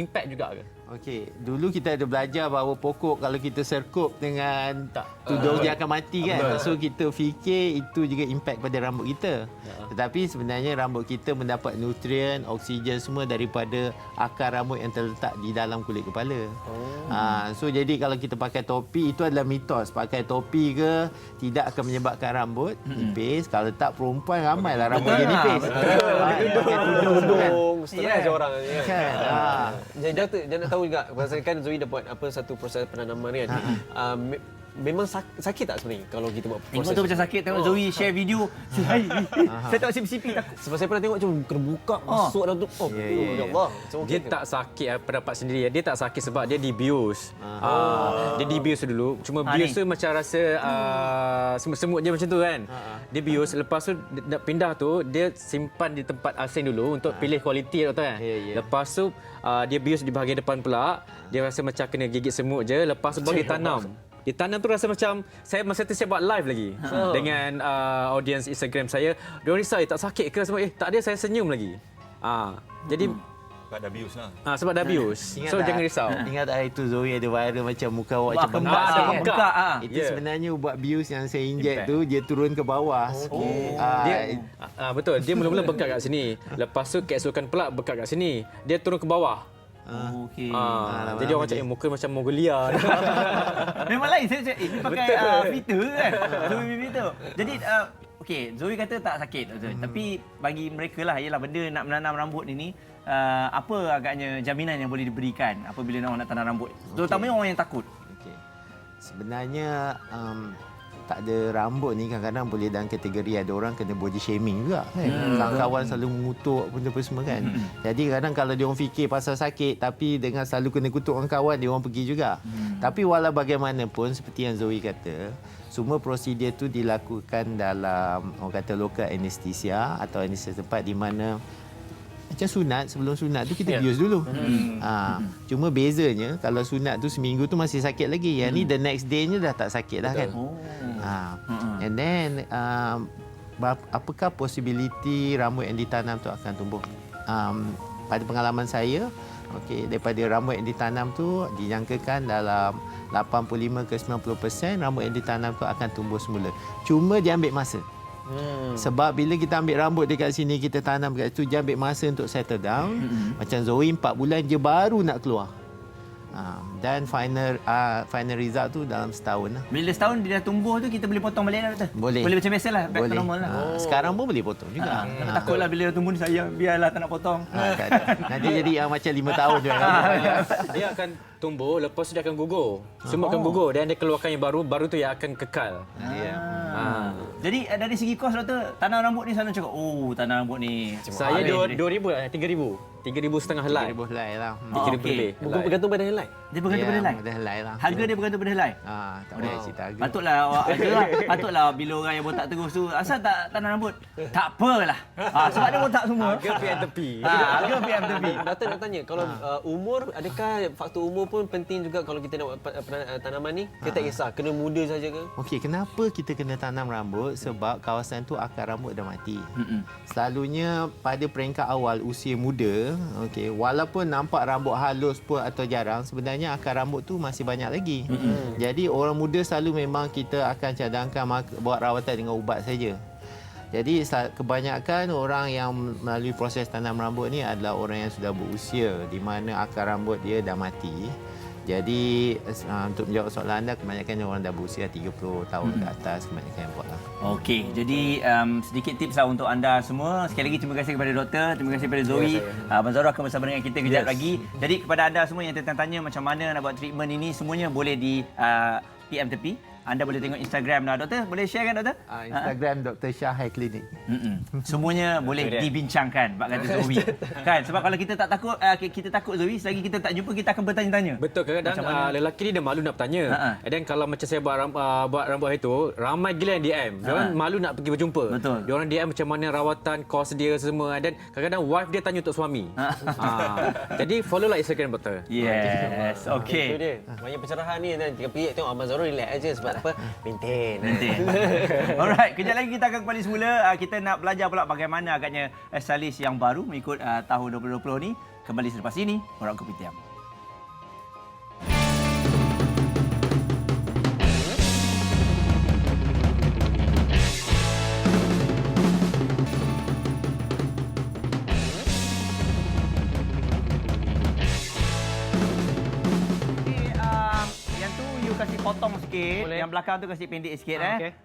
impact juga ke? Okey, dulu kita ada belajar bahawa pokok kalau kita serkup dengan tudung dia akan mati kan. So kita fikir itu juga impact pada rambut kita. Tetapi sebenarnya rambut kita mendapat nutrien, oksigen semua daripada akar rambut yang terletak di dalam kulit kepala. So jadi kalau kita pakai topi, itu adalah mitos. Pakai topi ke tidak akan menyebabkan rambut nipis. Kalau tak, perempuan ramailah rambut dia nipis. Tudung stres orang kan. Jadi doktor, dia nak tahu juga, pasal kan Zoe dah buat satu proses penanaman kan. memang sakit tak sebenarnya kalau kita buat Tengok proses? tu macam sakit. Tengok Zoe share video. Saya tengok CP takut. Sebab saya pernah tengok macam kena buka masuk dalam tu. Oh, ya Allah. Macam Dia okey ke? tak sakit pendapat sendiri. Dia tak sakit sebab dia dibius. Dia dibius dulu. Cuma bius ni. tu macam rasa semut-semut je macam tu kan. Dia bius. Lepas tu nak pindah tu, dia simpan di tempat asing dulu untuk pilih kualiti tu kan. Lepas tu dia bius di bahagian depan pula. Dia rasa macam kena gigit semut je. Lepas tu baru dia tanam. Dia tanam tu rasa macam masa tu saya buat live lagi dengan audience Instagram saya. Dia orang risau tak sakit ke semua? Tak ada, saya senyum lagi. Jadi Sebab dah bius lah. sebab dah bius. So jangan risau. Ingat hari tu Zoe ada viral macam muka awak macam kembang, bengkak sikit kan? bengkak, Itu sebenarnya ubat bius yang saya inject tu dia turun ke bawah sikit. Dia betul, dia mula-mula bengkak kat sini. Lepas tu kapsulkan pula bengkak kat sini. Dia turun ke bawah. Okey. Jadi orang cakap muka macam Mongolia. Memang lain. Saya cakap, ini pakai filter kan? Zoe filter. Jadi, okey, Zoe kata tak sakit. Tapi bagi mereka lah, ialah benda nak menanam rambut ini, apa agaknya jaminan yang boleh diberikan apabila orang nak tanam rambut? Terutamanya orang yang takut. Okey. Sebenarnya tak ada rambut ni kadang-kadang boleh dalam kategori ada orang kena body shaming juga kan. Kawan-kawan selalu mengutuk benda-benda semua kan. Jadi kadang kalau dia orang fikir pasal sakit tapi dengan selalu kena kutuk orang kawan dia orang pergi juga. Tapi walau bagaimanapun seperti yang Zoe kata, semua prosedur tu dilakukan dalam orang kata local anesthesia atau anestesia tempat di mana macam sunat, sebelum sunat tu kita bius dulu. Cuma bezanya kalau sunat tu seminggu tu masih sakit lagi. Yang ni the next day-nya dah tak sakit dah kan. And then apakah possibility rambut yang ditanam tu akan tumbuh? Pada pengalaman saya, daripada rambut yang ditanam tu dijangkakan dalam 85 ke 90% rambut yang ditanam tu akan tumbuh semula. Cuma dia ambil masa. Sebab bila kita ambil rambut dekat sini, kita tanam dekat situ, dia ambil masa untuk settle down. Macam Zoe 4 bulan je baru nak keluar. Dan final result tu dalam setahun lah. Bila setahun dia dah tumbuh tu, kita boleh potong balik lah, doktor? Boleh. Boleh macam biasalah, back to normal lah. Sekarang pun boleh potong juga. Takutlah bila dah tumbuh ni sayang, biarlah tak nak potong. Nanti jadi macam 5 tahun je. Dia akan tumbuh, lepas tu dia akan gugur. Semua akan gugur dan dia keluarkan yang baru tu yang akan kekal. Jadi dari segi kos, doktor, tanam rambut ni selalu cakap, tanam rambut ni Saya 2,000 lah, 3,000. 3,500 helai. 3,000 helai lah. 3,000 lebih. Bergantung pada helai. Dia bergantung pada helai. Pada helai lah. Harga dia bergantung pada helai. Tak boleh cerita harga. Patutlah awak patutlah bila orang yang botak terus tu asal tak tanam rambut. Tak apalah. Sebab dia botak semua. Harga PM tepi. Harga PM tepi. Doktor nak tanya, kalau umur, adakah faktor umur pun penting juga kalau kita nak buat tanaman ni? Kita tak kisah, kena muda saja ke? Okey, kenapa kita kena tanam rambut? Sebab kawasan tu akar rambut dah mati. Selalunya pada peringkat awal usia muda, walaupun nampak rambut halus pun atau jarang, sebenarnya akar rambut tu masih banyak lagi. Jadi orang muda selalu memang kita akan cadangkan buat rawatan dengan ubat saja. Jadi kebanyakan orang yang melalui proses tanam rambut ni adalah orang yang sudah berusia di mana akar rambut dia dah mati. Jadi untuk menjawab soalan anda, kebanyakan orang dah berusia 30 tahun ke atas kebanyakan yang buat lah. Okey, jadi sedikit tips lah untuk anda semua. Sekali lagi terima kasih kepada doktor, terima kasih kepada Zoe. Abang Zara akan bersama dengan kita kejap lagi. Jadi kepada anda semua yang tanya macam mana nak buat treatment ini, semuanya boleh di PM tepi. Anda boleh tengok Instagram dah, doktor. Boleh share kan, doktor? Instagram Dr. Shah Hair Clinic. Semuanya boleh dibincangkan, bak kata Zoe. Kan? Sebab kalau kita tak takut, kita takut Zoe, selagi kita tak jumpa, kita akan bertanya-tanya. Betul, kadang-kadang lelaki ni dia malu nak bertanya. Dan kalau macam saya buat rambut hari tu, ramai gila yang DM. Dia orang malu nak pergi berjumpa. Betul. Dia orang DM macam mana rawatan, kos dia semua. Dan kadang-kadang wife dia tanya untuk suami. Jadi follow lah Instagram doktor. Yes. Okey. Itu dia. Banyak pencerahan ni dan jika pergi tengok Abang Zara relax aja sebab apa? Maintain. Alright, kejap lagi kita akan kembali semula. Kita nak belajar pula bagaimana agaknya stylist yang baru mengikut tahun 2020 ni. Kembali selepas ini, Orang Kopitiam. Kasih potong sikit. Boleh. Yang belakang tu kasih pendek sikit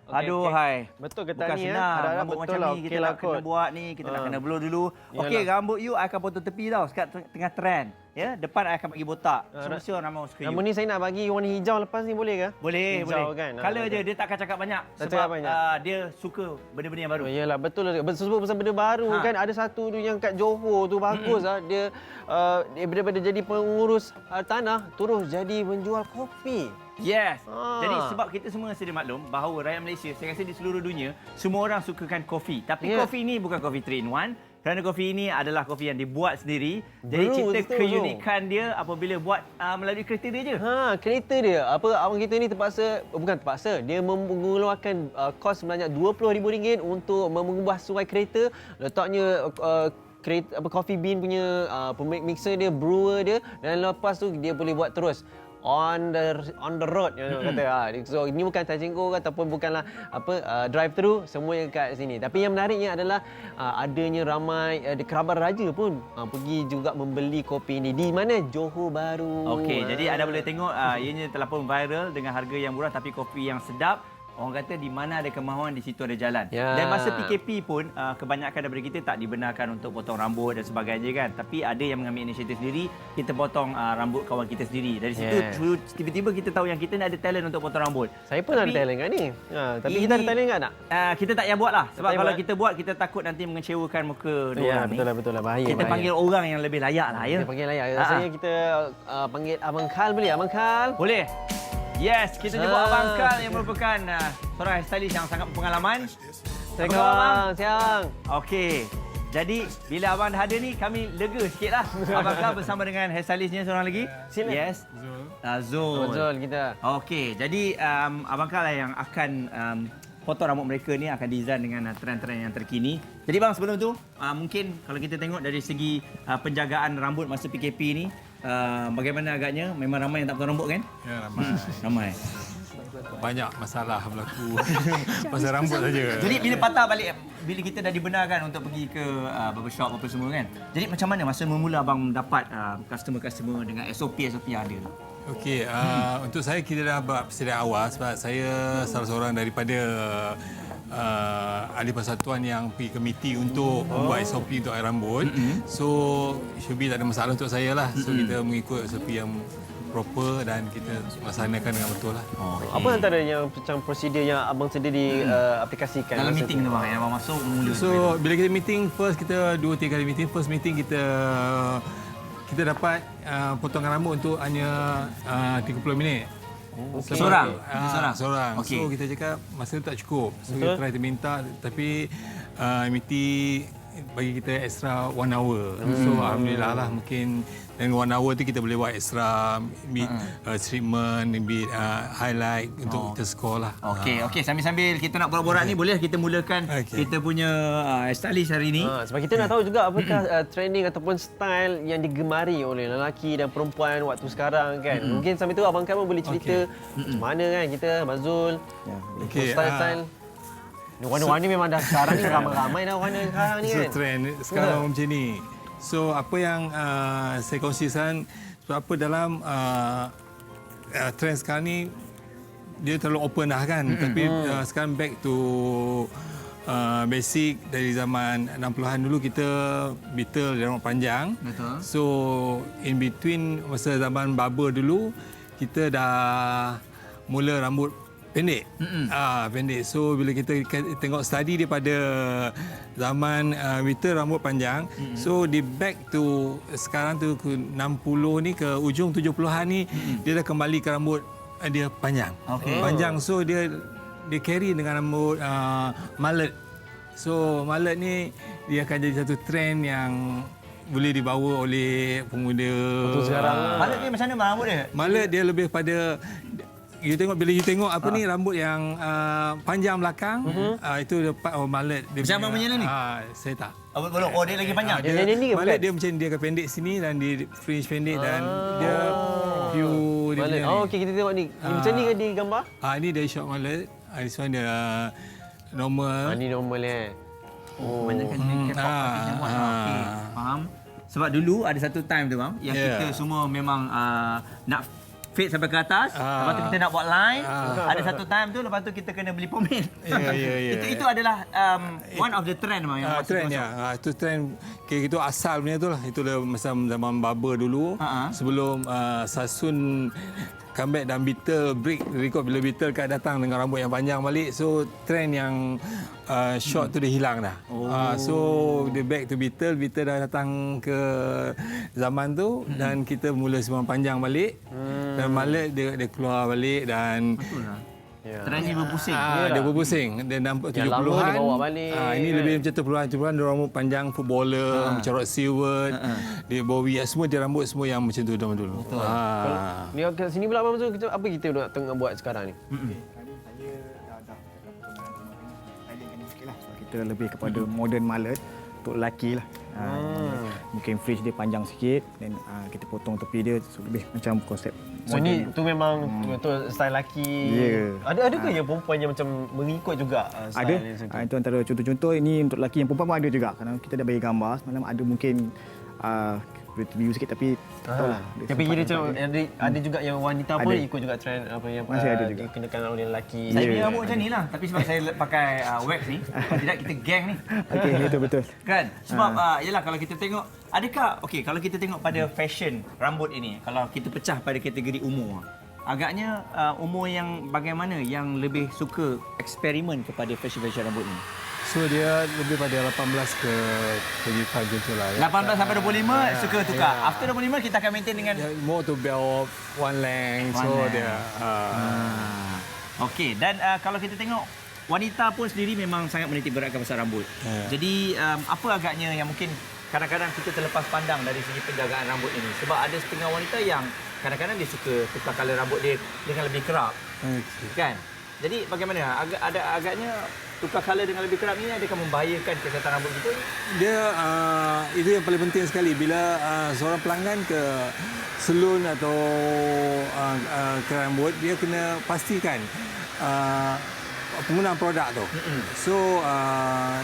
Aduh hai. Betul ke bukan tadi senang. Harap-harap Rambut betul macam lah. ni kita nak kena buat ni, kita nak kena blow dulu. Okey, rambut you akan potong tepi tau. Sekarang tengah trend. Ya, depan I akan bagi botak. Semua orang ramai suka you. Namun ni saya nak bagi warna hijau lepas ni boleh ke? Boleh, hijau boleh. kan? Colour je, dia tak akan cakap banyak. Tak Sebab cakap banyak. dia suka benda-benda yang baru. Oh, yalah, betul lah. Sebab pasal benda baru kan. Ada satu tu yang kat Johor tu bagus lah. Dia daripada jadi pengurus tanah terus jadi menjual kopi. Yes. Jadi sebab kita semua sedia maklum bahawa rakyat Malaysia, saya rasa di seluruh dunia, semua orang sukakan kopi. Tapi kopi ni bukan kopi 3 in 1. Kerana kopi ini adalah kopi yang dibuat sendiri. Jadi cipta keunikan dia apabila buat melalui kereta dia je. Kereta dia. Abang kita ni bukan terpaksa. Dia mengeluarkan kos sebanyak RM20,000 untuk mengubah suai kereta. Letaknya kereta coffee bean punya mixer dia, brewer dia, dan lepas tu dia boleh buat terus on the road kata. So ini bukan touch and go ataupun bukanlah drive thru, semua yang kat sini. Tapi yang menariknya adalah adanya ramai kerabat raja pun pergi juga membeli kopi ini di mana Johor Bahru. Okey, jadi anda boleh tengok ianya telah pun viral dengan harga yang murah tapi kopi yang sedap. Orang kata di mana ada kemahuan, di situ ada jalan. Dan masa PKP pun kebanyakan daripada kita tak dibenarkan untuk potong rambut dan sebagainya kan. Tapi ada yang mengambil inisiatif sendiri, kita potong rambut kawan kita sendiri. Dari situ tiba-tiba kita tahu yang kita ni ada talent untuk potong rambut. Saya pun ada talent kat ni. Tapi kita ada talent tak nak? Kita tak payah buat lah. Sebab kalau kita buat, kita takut nanti mengecewakan muka diorang ni. Betul lah. Bahaya. Kita panggil orang yang lebih layak lah ya. Kita panggil layak. Rasanya kita panggil Abang Khal boleh? Abang Khal? Boleh. Yes, kita jemput Abang Khal yang merupakan seorang stylist yang sangat berpengalaman. Assalamualaikum abang. Siang. Okey. Jadi bila abang dah ada ni, kami lega sikitlah. Abang Khal bersama dengan hairstylistnya seorang lagi. Sila. Yes. Zul. Zul kita. Okey. Jadi Abang Khal lah yang akan potong rambut mereka ni, akan design dengan trend-trend yang terkini. Jadi bang, sebelum tu mungkin kalau kita tengok dari segi penjagaan rambut masa PKP ni, bagaimana agaknya? Memang ramai yang tak potong rambut kan? Ya, ramai. Ramai. Banyak masalah berlaku pasal rambut saja. Jadi bila patah balik, bila kita dah dibenarkan untuk pergi ke barbershop apa semua kan. Jadi macam mana masa memula abang mendapat customer-customer dengan SOP-SOP yang ada? Okey, untuk saya kita dah buat persediaan awal sebab saya salah seorang daripada ahli persatuan yang pergi ke meeting untuk membuat SOP untuk air rambut. So, should be tak ada masalah untuk saya lah. So, kita mengikut SOP yang proper dan kita laksanakan dengan betul lah. Apa antara yang macam prosedur yang abang sendiri aplikasikan dalam meeting tu bang, yang abang masuk mula? So, bila kita meeting, first kita 2-3 kali meeting. First meeting kita dapat potongan rambut untuk hanya 30 minit. Seorang? Seorang. Okay. So kita cakap masa tu tak cukup. So kita try to minta tapi MT bagi kita extra 1 hour. So alhamdulillah lah, mungkin dengan 1 hour tu kita boleh buat extra treatment, highlight untuk kita score lah. Okey, sambil-sambil kita nak borak-borak ni, boleh kita mulakan kita punya stylist hari ni. Sebab kita nak tahu juga apakah trending ataupun style yang digemari oleh lelaki dan perempuan waktu sekarang kan. Mungkin sambil tu abang Khal pun boleh cerita macam mana kan kita, Mazul, style-style. Warna-warna memang dah sekarang ni ramai-ramai dah warna sekarang ni kan. So trend sekarang macam ni. So apa yang saya kongsikan, sebab apa dalam trend sekarang ni dia terlalu open dah kan. Tapi sekarang back to basic dari zaman 60-an dulu kita Beatle rambut panjang. Betul. So in between masa zaman barber dulu kita dah mula rambut pendek. Pendek. So bila kita tengok study daripada zaman Beatle rambut panjang, so di back to sekarang tu ke 60 ni ke ujung 70-an ni dia dah kembali ke rambut dia panjang. Panjang, so dia carry dengan rambut mullet. So mullet ni dia akan jadi satu trend yang boleh dibawa oleh pemuda. Mullet ni macam mana rambut dia? Mullet dia lebih pada bila you tengok apa ni rambut yang panjang belakang, itu part of mullet. Macam abang punya ni? Saya tak. Oh, dia lagi panjang. Mullet dia macam dia akan pendek sini dan di fringe pendek dan dia view dia punya. Okey, kita tengok ni. Macam ni ke di gambar? Ini dari short mullet. This one dia normal. Ni normal Banyakkan K-pop artis yang buat. Okey, faham. Sebab dulu ada satu time tu bang yang kita semua memang nak fade sampai ke atas, lepas tu kita nak buat line, ada satu time tu, lepas tu kita kena beli pomade. Itu adalah one of the trend yang masih trend ya. Itu trend itu asal punya tu lah. Itu masa zaman barber dulu. Sebelum Sasun comeback dan Beatle break record bila Beatle kat datang dengan rambut yang panjang balik. So trend yang short tu dia hilang dah. So dia back to Beatle dah datang ke zaman tu dan kita mula semua panjang balik. Dan malah dia keluar balik dan trend ni berpusing. Dia berpusing. Dia nampak 70-an. Dia bawa balik. Ini lebih macam tu puluhan dia rambut panjang footballer, macam Rod Stewart, dia Bowie, semua dia rambut semua yang macam tu zaman dulu. Ni kat sini pula Abang Zul, apa kita nak tengah buat sekarang ni? Kita lebih kepada modern mullet untuk lelaki lah. Mungkin fringe dia panjang sikit dan kita potong tepi dia so lebih macam konsep. So ni tu memang betul style lelaki. Adakah yang perempuan yang macam mengikut juga style ada. Itu antara contoh-contoh ini untuk lelaki yang perempuan pun ada juga. Kerana kita dah bagi gambar semalam ada mungkin review sikit tapi tahulah. Tapi kira macam ada juga yang wanita pun ikut juga trend apa yang masih ada juga dikenakan oleh lelaki. Saya punya rambut macam ni lah, tapi sebab saya pakai wax ni, kalau tidak kita geng ni. Okey, itu betul. Kan? Sebab yalah kalau kita tengok adakah kalau kita tengok pada fashion rambut ini, kalau kita pecah pada kategori umur, agaknya umur yang bagaimana yang lebih suka eksperimen kepada fashion rambut ni? So dia lebih pada 18 ke 25 gitu lah. 18 sampai 25 suka tukar. After 25 kita akan maintain dengan more to belt one length. Dia Okey, dan kalau kita tengok wanita pun sendiri memang sangat menitik beratkan pasal rambut. Jadi apa agaknya yang mungkin kadang-kadang kita terlepas pandang dari segi penjagaan rambut ini? Sebab ada setengah wanita yang kadang-kadang dia suka tukar color rambut dia dengan lebih kerap. Kan? Jadi bagaimana? Agaknya tukar color dengan lebih kerap ni adakah membahayakan kesihatan rambut kita? Dia itu yang paling penting sekali bila seorang pelanggan ke salon atau ke rambut, dia kena pastikan penggunaan produk tu. So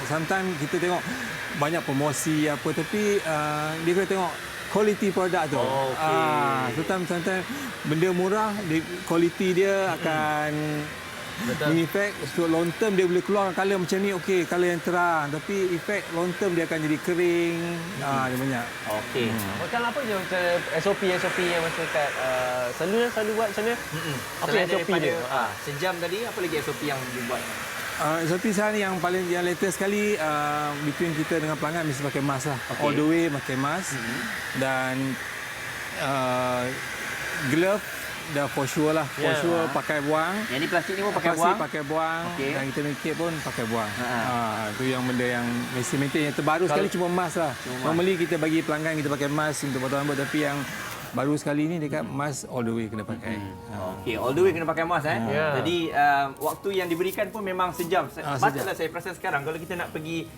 sometimes kita tengok banyak promosi apa tapi dia kena tengok quality produk tu. Sometimes benda murah, quality dia akan efek long term dia boleh keluar color macam ni, okey, color yang terang, tapi efek long term dia akan jadi kering. Dia banyak. Okey. Kalau apa je macam SOP yang macam kat selalu buat macam mana? Apa SOP dia? Sejam tadi, apa lagi SOP yang dibuat? SOP sekarang ni yang paling latest sekali between kita dengan pelanggan mesti pakai mask lah. All the way pakai mask. Dan glove dah for sure lah. For sure pakai buang. Yang ni plastik ni pun pakai buang. Okay. Dan kita make pun pakai buang. Itu yang benda yang mesti maintain. Yang terbaru sekali cuma mask lah. Normally kita bagi pelanggan kita pakai mask untuk potong rambut, tapi yang baru sekali ni dekat mask all the way kena pakai. Okey, all the way kena pakai mask Jadi waktu yang diberikan pun memang sejam. Patutlah saya perasan sekarang kalau kita nak pergi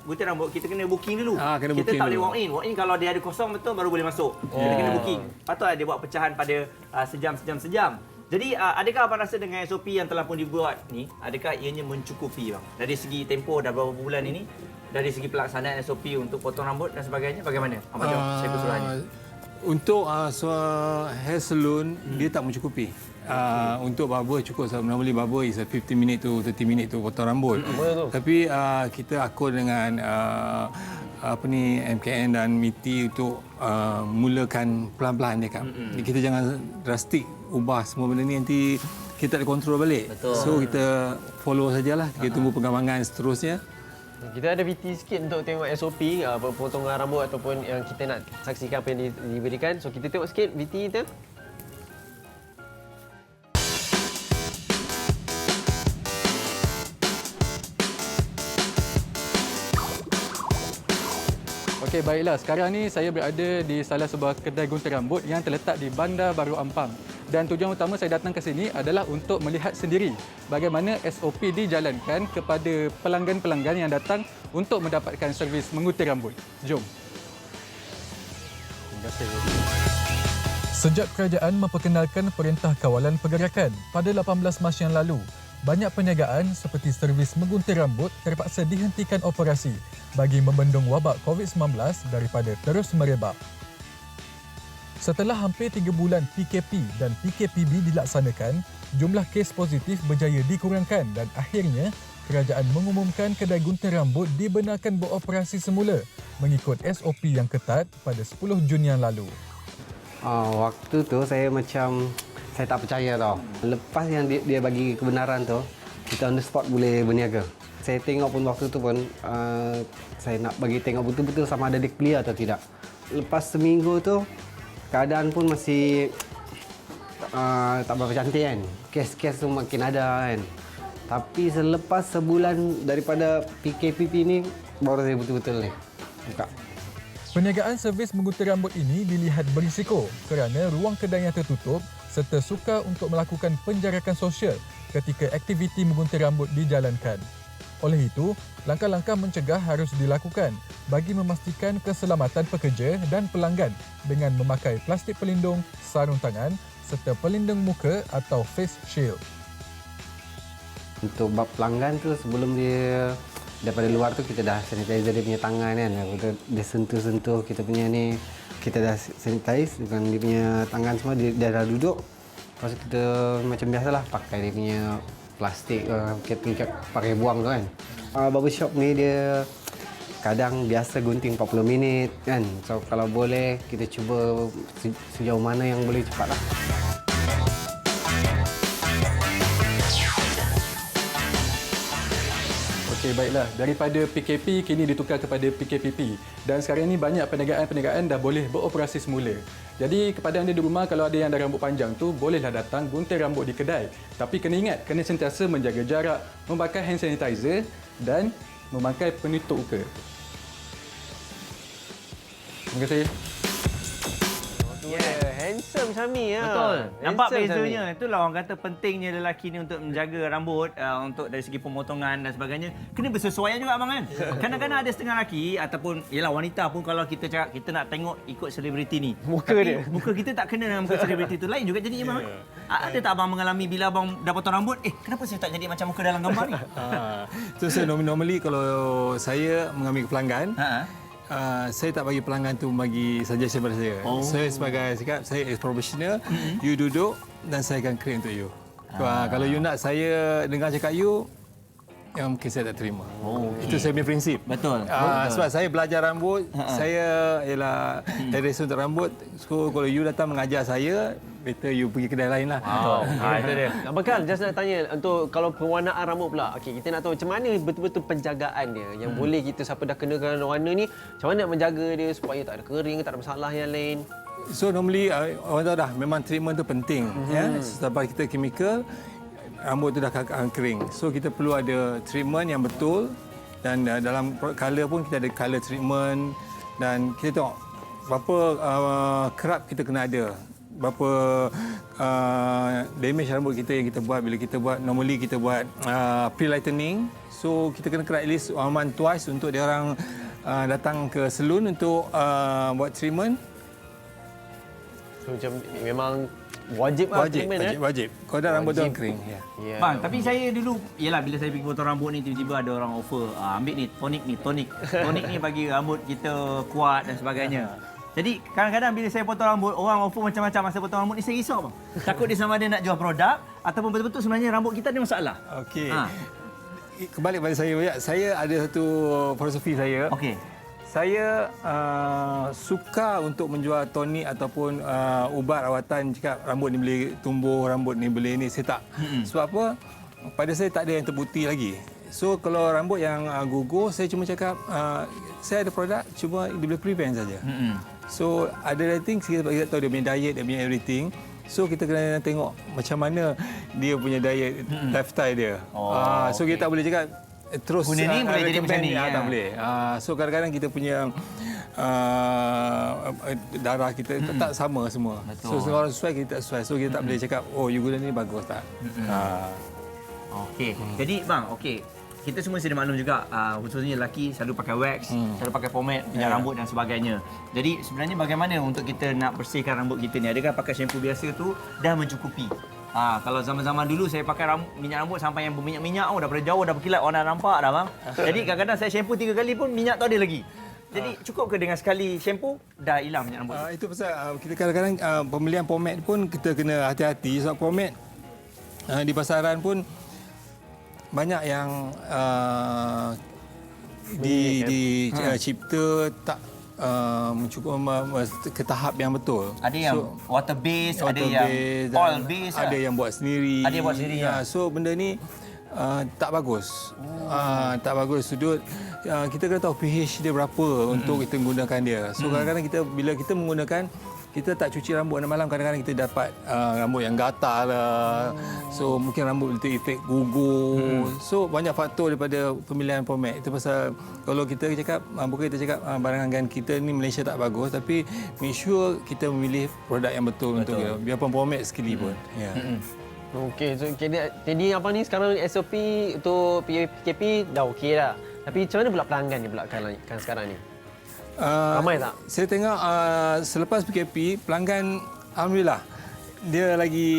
gunting rambut, kita kena booking dulu. Kita tak boleh walk in. Walk in kalau dia ada kosong betul baru boleh masuk. Kita kena booking. Patutlah dia buat pecahan pada sejam. Jadi adakah abang rasa dengan SOP yang telah pun dibuat ni, adakah ianya mencukupi bang? Dari segi tempoh dah berapa bulan ini, dari segi pelaksanaan SOP untuk potong rambut dan sebagainya, bagaimana? Abang jawab saya usulannya. Untuk hair salon dia tak mencukupi. Untuk barber cukup. Normally barber is a 15 minit to 30 minit tu potong rambut. Tapi kita akur dengan MKN dan MITI untuk mulakan pelan-pelan dia kan. Kita jangan drastik ubah semua benda ni, nanti kita tak ada kontrol balik. So kita follow sajalah. Kita tunggu pengembangan seterusnya. Kita ada VT sikit untuk tengok SOP potongan rambut ataupun yang kita nak saksikan apa yang diberikan. So kita tengok sikit VT kita. Okey, baiklah. Sekarang ni saya berada di salah sebuah kedai gunting rambut yang terletak di Bandar Baru Ampang. Dan tujuan utama saya datang ke sini adalah untuk melihat sendiri bagaimana SOP dijalankan kepada pelanggan-pelanggan yang datang untuk mendapatkan servis menggunting rambut. Jom. Terima kasih. Sejak kerajaan memperkenalkan Perintah Kawalan Pergerakan pada 18 Mac yang lalu, banyak perniagaan seperti servis menggunting rambut terpaksa dihentikan operasi bagi membendung wabak COVID-19 daripada terus merebak. Setelah hampir 3 bulan PKP dan PKPB dilaksanakan, jumlah kes positif berjaya dikurangkan dan akhirnya kerajaan mengumumkan kedai gunting rambut dibenarkan beroperasi semula mengikut SOP yang ketat pada 10 Jun yang lalu. Waktu tu saya tak percaya tau. Lepas yang dia bagi kebenaran tu, kita on the spot boleh berniaga. Saya tengok pun waktu tu pun, saya nak bagi tengok betul-betul sama ada dia clear atau tidak. Lepas seminggu tu, keadaan pun masih tak berapa cantik kan. Kes-kes tu makin ada kan. Tapi selepas sebulan daripada PKPP ni, baru saya betul-betul ni buka. Perniagaan servis menggunting rambut ini dilihat berisiko kerana ruang kedai yang tertutup serta sukar untuk melakukan penjarakan sosial ketika aktiviti menggunting rambut dijalankan. Oleh itu, langkah-langkah mencegah harus dilakukan bagi memastikan keselamatan pekerja dan pelanggan dengan memakai plastik pelindung, sarung tangan serta pelindung muka atau face shield. Untuk bab pelanggan tu, sebelum dia daripada luar tu kita dah sanitizer dia punya tangan kan. Dia sentuh-sentuh kita punya ni, kita dah sanitize dengan dia punya tangan semua, dia dah duduk. Lepas tu kita macam biasalah pakai dia punya plastik, kita pakai buang tu kan. Barbershop ni dia kadang biasa gunting 40 minit kan. So kalau boleh kita cuba sejauh mana yang boleh cepatlah. Okey, baiklah. Daripada PKP kini ditukar kepada PKPP. Dan sekarang ini banyak perniagaan-perniagaan dah boleh beroperasi semula. Jadi kepada anda di rumah, kalau ada yang ada rambut panjang tu, bolehlah datang gunting rambut di kedai. Tapi kena ingat, kena sentiasa menjaga jarak, memakai hand sanitizer dan memakai penutup muka. Terima kasih. Handsome Syami ya. Betul. Nampak Handsome bezanya. Syami. Itulah orang kata pentingnya lelaki ni untuk menjaga rambut, untuk dari segi pemotongan dan sebagainya. Kena bersesuaian juga abang kan. Kadang-kadang ada setengah lelaki ataupun yalah wanita pun kalau kita cakap kita nak tengok ikut selebriti ni. Muka tapi dia. muka kita tak kena dengan muka selebriti tu. Lain juga jadi abang. Ada tak abang mengalami bila abang dah potong rambut, kenapa saya tak jadi macam muka dalam gambar ni? So normally kalau saya mengambil pelanggan, saya tak bagi pelanggan tu bagi suggestion pada saya. Saya sebagai cakap, saya as professional, you duduk dan saya akan create untuk you. Kalau you nak saya dengar cakap you, yang mungkin saya tak terima. Itu saya punya prinsip. Betul. Sebab saya belajar rambut, saya ialah hairdresser untuk rambut. So kalau you datang mengajar saya, better you pergi kedai lain lah. Itu dia. Abang Kal, just nak tanya untuk kalau pewarnaan rambut pula. Okey, kita nak tahu macam mana betul-betul penjagaan dia yang boleh kita siapa dah kenakan warna ni, macam mana nak menjaga dia supaya tak ada kering, tak ada masalah yang lain. So normally orang tahu dah memang treatment tu penting ya. Sebab kita chemical rambut tu dah akan kering. So kita perlu ada treatment yang betul dan dalam color pun kita ada color treatment dan kita tengok berapa kerap kita kena ada. Berapa damage rambut kita yang kita buat bila kita buat normally kita buat pre-lightening. So kita kena at least 1 month twice untuk dia orang datang ke salon untuk buat treatment. So macam memang wajib treatment wajib. Kalau dah rambut tu kering. Yeah. Bang, tapi saya dulu, yalah bila saya pergi potong rambut ni tiba-tiba ada orang offer, ambil ni tonik ni, tonik. Tonik ni bagi rambut kita kuat dan sebagainya. Jadi kadang-kadang bila saya potong rambut, orang offer macam-macam masa potong rambut ni saya risau bang. Takut dia sama ada nak jual produk ataupun betul-betul sebenarnya rambut kita ada masalah. Okey. Kembali pada saya ada satu filosofi saya. Okey. Saya suka untuk menjual tonik ataupun ubat rawatan cakap rambut ni boleh tumbuh, rambut ni boleh ni. Saya tak. Sebab apa? Pada saya tak ada yang terbukti lagi. So kalau rambut yang gugur, saya cuma cakap saya ada produk, cuma dia boleh prevent saja. So ada things kita tahu dia punya diet, dia punya everything. So kita kena tengok macam mana dia punya diet, lifestyle dia. So kita tak boleh cakap terus guna ni boleh jadi macam ni. Tak boleh. So kadang-kadang kita punya darah kita tak sama semua. Betul. So orang sesuai kita tak sesuai. So kita tak boleh cakap you guna ni bagus tak. Okey. Jadi bang, kita semua sedia maklum juga khususnya lelaki selalu pakai wax, selalu pakai pomade, minyak rambut dan sebagainya. Jadi sebenarnya bagaimana untuk kita nak bersihkan rambut kita ni? Adakah pakai shampoo biasa tu dah mencukupi? Kalau zaman-zaman dulu saya pakai minyak rambut sampai yang berminyak-minyak, daripada jauh dah berkilat, orang dah nampak dah bang. Jadi kadang-kadang saya shampoo 3 kali pun minyak tu ada lagi. Jadi cukup ke dengan sekali shampoo dah hilang minyak rambut? Itu pasal kita kadang-kadang pembelian pomade pun kita kena hati-hati sebab pomade di pasaran pun banyak yang dicipta tak cukup ke tahap yang betul. Ada yang water based, ada yang oil based, ada yang buat sendiri. Ada yang buat sendiri. So benda ni tak bagus. Tak bagus sudut kita kena tahu pH dia berapa untuk kita menggunakan dia. So kadang-kadang bila kita menggunakan, kita tak cuci rambut malam, kadang-kadang kita dapat rambut yang gatal lah. So mungkin rambut itu efek gugur. So banyak faktor daripada pemilihan pomade. Itu pasal kalau kita cakap, bukan kita cakap barangan kita ni Malaysia tak bagus, tapi make sure kita memilih produk yang betul untuk kita. Biarpun pomade sekali pun. Ya. Okey, so jadi apa ni sekarang SOP untuk PKP dah okey dah. Tapi macam mana pula pelanggan ni pula kan sekarang ni? Ramai tak? Saya tengok selepas PKP, pelanggan alhamdulillah dia lagi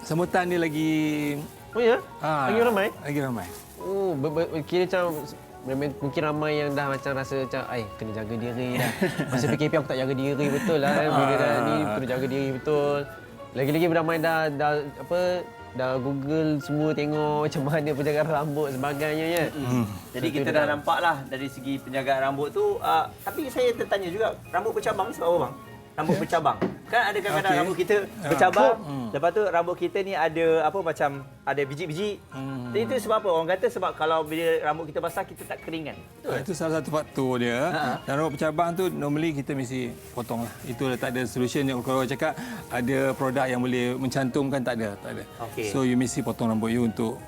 sambutan dia lagi. Oh ya? Lagi ramai? Lagi ramai. Oh, kira macam mungkin ramai yang dah macam rasa macam kena jaga diri dah. Masa PKP aku tak jaga diri betul lah. Bila dah ni kena jaga diri betul. Lagi-lagi ramai dah Google semua tengok macam mana penjagaan rambut sebagainya ya. Jadi kita dah nampaklah dari segi penjagaan rambut tu, tapi saya tertanya juga, rambut bercabang ni sebab apa bang? Rambut bercabang. Kan ada kadang-kadang rambut kita bercabang, lepas tu rambut kita ni ada macam ada biji-biji. Jadi itu sebab apa? Orang kata sebab kalau bila rambut kita basah kita tak kering kan. Itu salah satu faktor dia. Dan rambut bercabang tu normally kita mesti potong lah. Itu tak ada solution. Kalau cakap ada produk yang boleh mencantumkan, tak ada. Okay. So you mesti potong rambut you untuk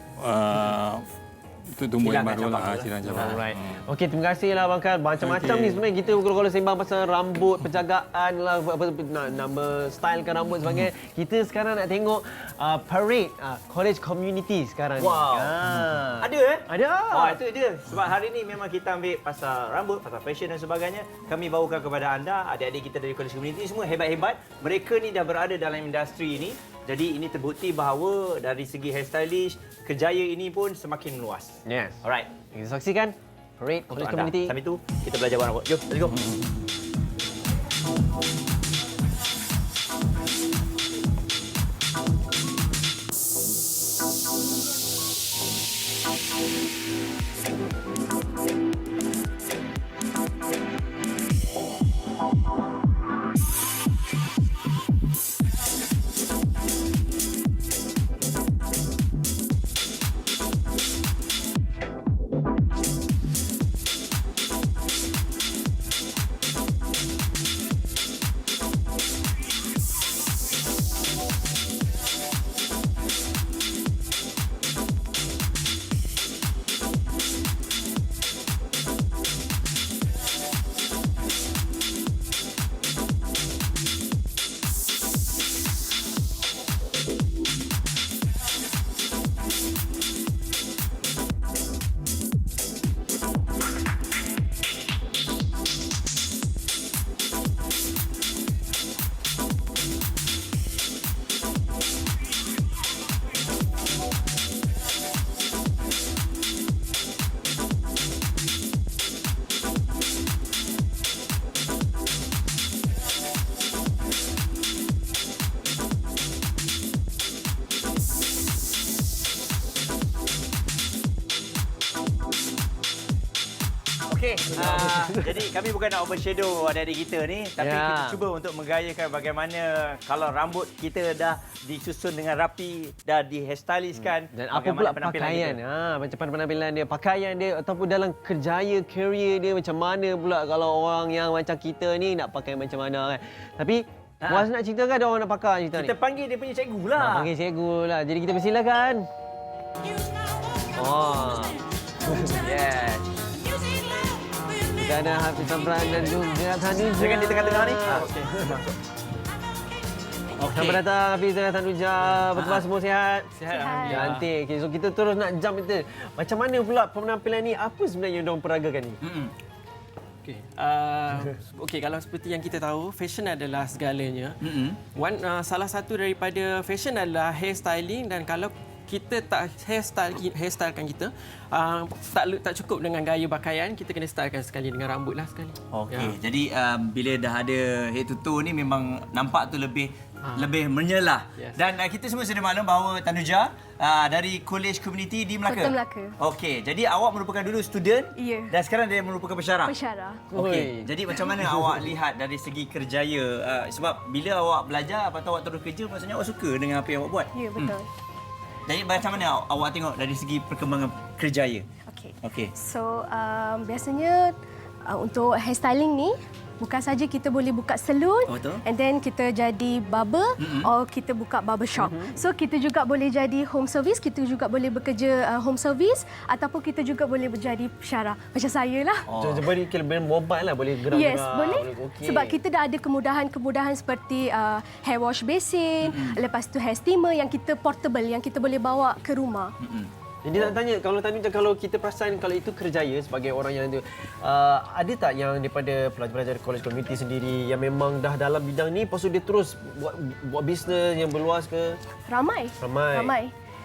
tumbuh yang baru lah. Alright. Okey, terima kasihlah Abang Kal. Macam-macam ni sebenarnya kita kalau sembang pasal rambut, penjagaan lah, nama stylekan rambut sebagainya. Kita sekarang nak tengok parade college community sekarang ni. Wow. Ada Ada. Itu dia. Sebab hari ni memang kita ambil pasal rambut, pasal fashion dan sebagainya. Kami bawakan kepada anda, adik-adik kita dari college community semua hebat-hebat. Mereka ni dah berada dalam industri ini. Jadi ini terbukti bahawa dari segi hairstylist, kerjaya ini pun semakin meluas. Yes. Alright. Kita saksikan parade college community. Sambil tu kita belajar warna rambut. Jom, let's go. Okey, jadi kami bukan nak overshadow adik-adik kita ni, tapi kita cuba untuk menggayakan bagaimana kalau rambut kita dah disusun dengan rapi, dah di hairstylistkan. Dan apa pula pakaian, macam mana penampilan dia, pakaian dia ataupun dalam kerjaya, career dia macam mana pula kalau orang yang macam kita ni nak pakai macam mana kan. Tapi Puas nak cerita kan ada orang nak pakar cerita ni? Kita panggil dia punya cikgu lah. Panggil cikgu lah. Jadi kita persilakan. Oh. Yes. Kita ada Hafiz Sabran dan juga Tanuja. Jangan di tengah-tengah ni. Okey. Selamat datang Hafiz dan Tanuja. Betul semua sihat? Sihat. Alhamdulillah. Cantik. Okay, so kita terus nak jump kita. Macam mana pula penampilan ni? Apa sebenarnya yang diorang peragakan ni? Okey, kalau seperti yang kita tahu, fashion adalah segalanya. Salah satu daripada fashion adalah hairstyling, dan kalau kita tak hairstylekan kita, tak cukup dengan gaya pakaian, kita kena stylekan sekali dengan rambut lah sekali. Okey. Jadi bila dah ada head to toe ni memang nampak tu lebih menyelah. Yes. Dan kita semua sudah maklum bahawa Tanuja dari College Community di Melaka. Kota Melaka. Okey. Jadi awak merupakan dulu student dan sekarang dia merupakan pensyarah. Pensyarah. Okey. Jadi macam mana awak lihat dari segi kerjaya? Sebab bila awak belajar lepas tu awak terus kerja, maksudnya awak suka dengan apa yang awak buat. Ya, betul. Jadi macam mana awak tengok dari segi perkembangan kerjaya? Okey. So, biasanya untuk hairstyling ni, bukan saja kita boleh buka salon and then kita jadi barber or kita buka barber shop. So kita juga boleh jadi home service, kita juga boleh bekerja home service ataupun kita juga boleh menjadi pensyarah. Macam saya lah. Jadi kelebihan mobile lah, boleh gerak-gerak. Yes, boleh. Sebab kita dah ada kemudahan-kemudahan seperti hair wash basin, lepas tu hair steamer yang kita portable, yang kita boleh bawa ke rumah. Jadi nak tanya, kalau kita perasan kalau itu kerjaya sebagai orang yang ada tak yang daripada pelajar-pelajar college community sendiri yang memang dah dalam bidang ni, lepas tu dia terus buat bisnes yang berluas ke? Ramai.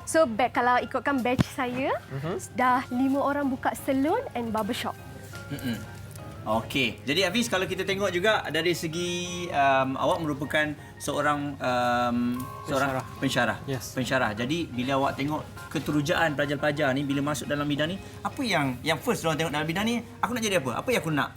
So kalau ikutkan batch saya, dah 5 orang buka salon and barber shop. Okey. Jadi Hafiz, kalau kita tengok juga dari segi awak merupakan seorang pensyarah. Yes. Pensyarah. Jadi bila awak tengok keterujaan pelajar-pelajar ni bila masuk dalam bidang ni, apa yang first orang tengok dalam bidang ni, aku nak jadi apa? Apa yang aku nak?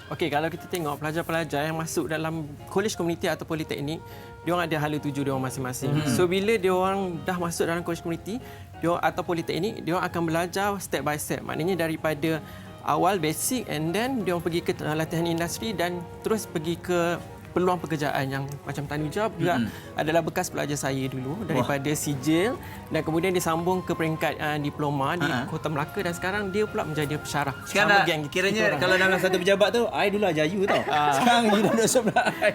Okey, kalau kita tengok pelajar-pelajar yang masuk dalam college community atau politeknik, dia orang ada hala tuju dia orang masing-masing. So bila dia orang dah masuk dalam college community, dia atau politeknik, dia orang akan belajar step by step. Maknanya daripada awal basic and then dia orang pergi ke latihan industri dan terus pergi ke peluang pekerjaan yang macam Tanuja juga adalah bekas pelajar saya dulu daripada sijil dan kemudian disambung ke peringkat diploma di Kota Melaka dan sekarang dia pula menjadi pensyarah. Sekarang kiranya kalau dalam satu pejabat tu, I dulu ajar you tau. Sekarang you dah duduk sebelah I.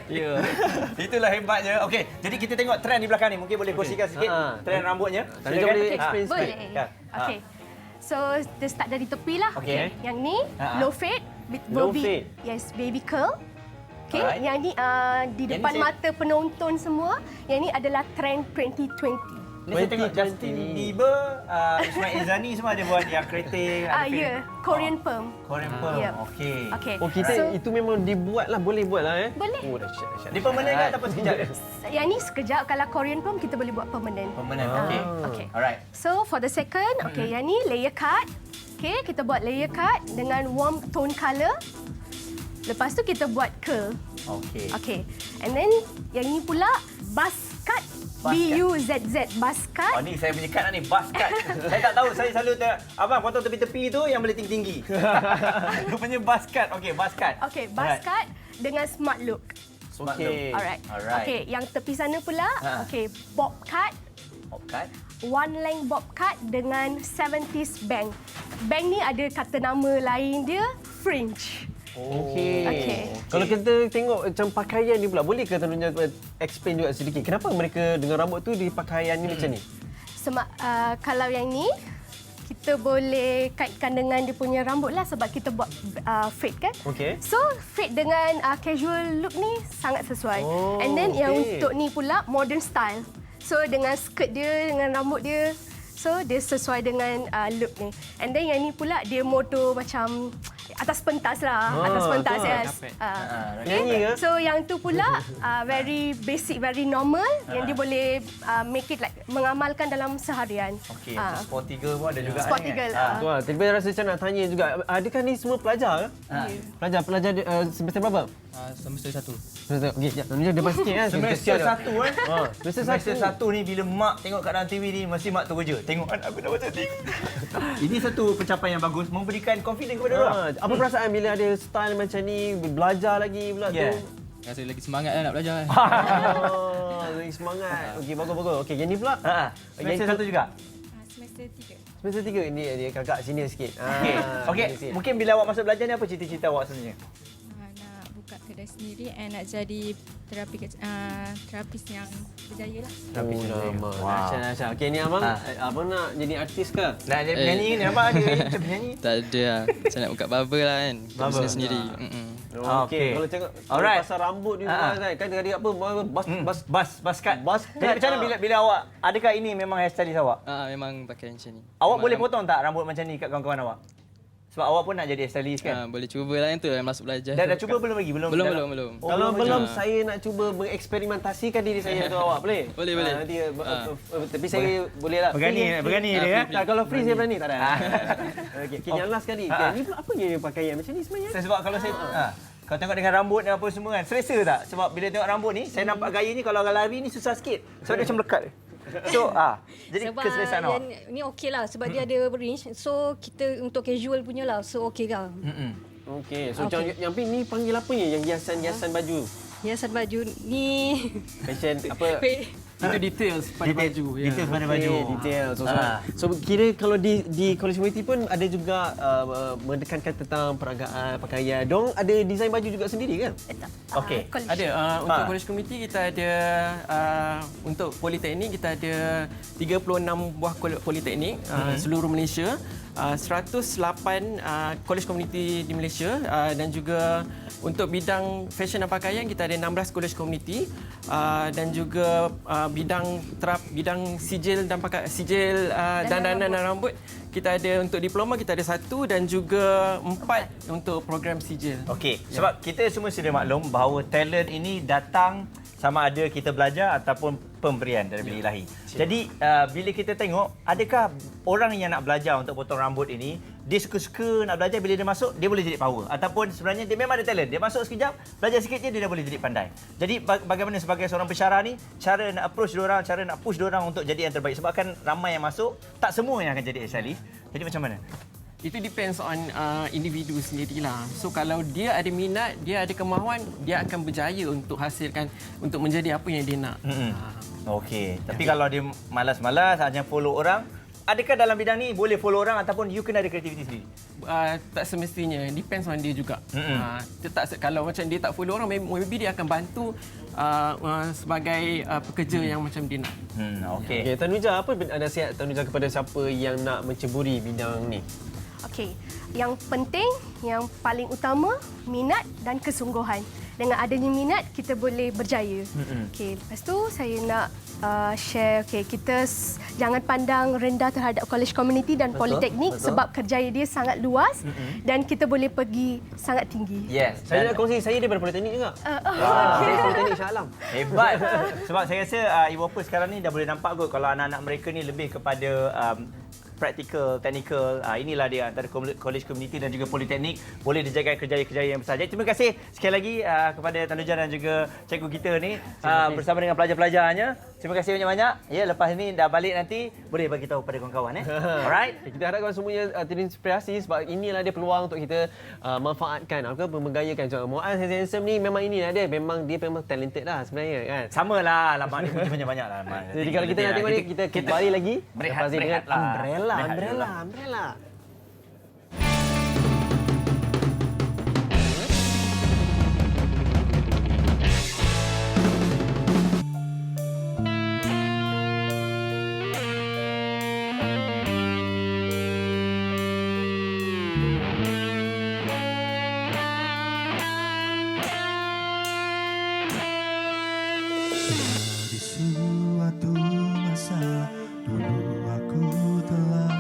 Itulah hebatnya. Okey, jadi kita tengok trend di belakang ni. Mungkin boleh kongsikan sikit trend rambutnya. Tanuja boleh explain sikit. Boleh. Okey. So, dia start dari tepi lah. Okey. Yang ni, low fade. Low fade. Yes, baby curl. Okey, yang ni di Yang depan ni saya... mata penonton semua. Yang ni adalah trend 2020. Ni saya tengok Justin Bieber, Ismail Izzani semua ada buat yang keriting. Ya, Korean perm. Korean perm. Yeah. Okey. Oh, kita itu memang dibuat lah, boleh buat lah Boleh. Oh, dahsyat. Dia permanent kan ataupun sekejap? Yang ni sekejap. Kalau Korean perm, kita boleh buat permanent. Permanent, okey. Alright. So, for the second, yang ni layer cut. Okey, kita buat layer cut dengan warm tone colour. Lepas tu kita buat curl. Okey. And then yang ni pula buzz cut. B-U-Z-Z, buzz cut. Oh, ni saya punya cut lah ni, buzz cut. Saya tak tahu, saya selalu abang potong tepi-tepi tu yang boleh tinggi-tinggi. Rupanya buzz cut. Okey, buzz cut. Okey, buzz cut dengan smart look. Okey. Alright. Okey, yang tepi sana pula, okey, bob cut. Bob cut. One length bob cut dengan 70s bang. Bang ni ada kata nama lain dia, fringe. Okey. Kalau kita tengok macam pakaian ni pula, boleh ke Tanuja explain juga sedikit kenapa mereka dengan rambut tu di pakaian ni macam ni? Kalau yang ni kita boleh kaitkan dengan dia punya rambut lah sebab kita buat fade kan. So fade dengan casual look ni sangat sesuai. And then yang untuk ni pula modern style. So dengan skirt dia, dengan rambut dia, so dia sesuai dengan look ni. And then yang ni pula dia motor macam atas pentas lah. Atas pentas, yes. So yang tu pula very basic, very normal. Yang dia boleh make it like mengamalkan dalam seharian. Okey, sporty girl pun ada juga. Sporty girl. Tapi rasa macam nak tanya juga, adakah ni semua pelajar? Pelajar semester berapa? Semester 1. Okey, Tanuja depan sikit kan. Semester 1 kan? Semester 1 ni bila mak tengok kat dalam TV ni, mesti mak terkejut. Tengok anak aku dah macam ni. Ini satu pencapaian yang bagus, memberikan confidence kepada orang. Apa perasaan bila ada style macam ni, belajar lagi pula tu? Rasa lagi semangat lah nak belajar. Lagi semangat. Okey, bagus-bagus. Okey, yang ni pula? Semester 1 juga? Semester 3. Semester 3 ni dia kakak senior sikit. Okey, mungkin bila awak masuk belajar ni apa cita-cita awak sebenarnya? Nak buka kedai sendiri and nak jadi terapis yang berjaya lah. Terapis yang berjaya. Wow. Okey, ni abang, abang nak jadi artis ke? Nak jadi penyanyi ni abang ada macam penyanyi? Tak ada lah. Saya nak buka barber lah kan. Barber sendiri. Okey. Kalau cakap pasal rambut juga kan tadi apa bas cut. Jadi macam mana bila awak adakah ini memang hairstylist awak? Memang pakai macam ni. Awak boleh potong tak rambut macam ni kat kawan-kawan awak? Sebab awak pun nak jadi hairstylist kan? Boleh cuba lah yang tu, yang masuk belajar. Dah cuba belum lagi? Belum. Kalau belum, saya nak cuba mengeksperimentasikan diri saya untuk awak. Boleh? Boleh. Nanti, tapi saya boleh lah. Berani dia ya? Kalau free saya berani, tak ada. Okey, yang last sekali. Ni apa dia pakaian macam ni sebenarnya? Sebab kalau saya... Kalau tengok dengan rambut dan apa semua kan, selesa tak? Sebab bila tengok rambut ni, saya nampak gaya ni kalau lari ni susah sikit. Sebab dia macam lekat. So, jadi sebab keselesaan awak. Ni okey lah sebab dia ada range. So, kita untuk casual punya lah. So, okey lah. Okey. So, yang ni panggil apa ni? Yang hiasan baju? Hiasan baju ni... Fashion apa? Itu details pada baju. Details pada baju. Details. So kira kalau di college community pun ada juga menekankan tentang peragaan, pakaian. Dong ada desain baju juga sendiri kan? Okey. Ada. Untuk college community kita ada untuk politeknik kita ada 36 buah politeknik seluruh Malaysia. 108 college community di Malaysia dan juga untuk bidang fashion dan pakaian kita ada 16 college community dan juga bidang sijil dan dandanan dan rambut kita ada untuk diploma kita ada 1 dan juga 4 untuk program sijil. Okey, sebab kita semua sudah maklum bahawa talent ini datang sama ada kita belajar ataupun pemberian daripada ilahi. Jadi bila kita tengok adakah orang yang nak belajar untuk potong rambut ini dia suka-suka nak belajar, bila dia masuk dia boleh jadi power ataupun sebenarnya dia memang ada talent, dia masuk sekejap belajar sikit je dia dah boleh jadi pandai. Jadi bagaimana sebagai seorang pensyarah ni cara nak approach diorang, cara nak push diorang untuk jadi yang terbaik sebab kan ramai yang masuk, tak semua yang akan jadi hairstylist. Jadi macam mana? Itu depends on individu sendirilah. So kalau dia ada minat, dia ada kemahuan, dia akan berjaya untuk hasilkan untuk menjadi apa yang dia nak. Okey. Tapi kalau dia malas-malas hanya follow orang, adakah dalam bidang ni boleh follow orang ataupun you kena ada kreativiti sendiri? Tak semestinya. Depends on dia juga. Kalau macam dia tak follow orang, maybe dia akan bantu sebagai pekerja yang macam dia nak. Okey. Tanuja, apa nasihat Tanuja kepada siapa yang nak menceburi bidang ni? Okey, yang penting, yang paling utama, minat dan kesungguhan. Dengan adanya minat, kita boleh berjaya. Okey, lepas tu saya nak share, kita jangan pandang rendah terhadap college community dan politeknik sebab kerjaya dia sangat luas dan kita boleh pergi sangat tinggi. Yes. Saya nak kongsi, saya daripada politeknik juga. Politeknik Shah Alam. Hebat. Sebab saya rasa Ibu Bapa sekarang ni dah boleh nampak kot kalau anak-anak mereka ni lebih kepada practical, technical. Inilah dia antara college community dan juga politeknik boleh dijaga kerjaya-kerjaya yang besar. Jadi terima kasih sekali lagi kepada Tanuja dan juga cikgu kita ni bersama dengan pelajar-pelajarnya. Terima kasih banyak-banyak. Ya, lepas ni dah balik nanti boleh bagi tahu pada kawan-kawan Alright. Kita harapkan semuanya terinspirasi sebab inilah dia peluang untuk kita manfaatkan ataupun menggayakan. Muaz handsome ni memang inilah dia. Memang talented lah sebenarnya kan. Samalah lama ni puji banyak-banyak lah. Jadi kalau kita nak tengok ni kita kembali lagi berehat dengan lah. Umbrella. Di suatu masa dulu aku telah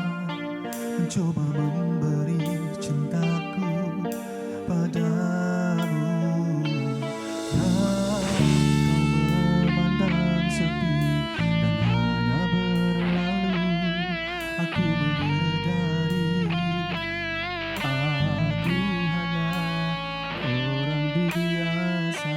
mencoba memberi cintaku padamu. Kau memandang sepi dan hanya berlalu. Aku menyadari aku hanya orang biasa.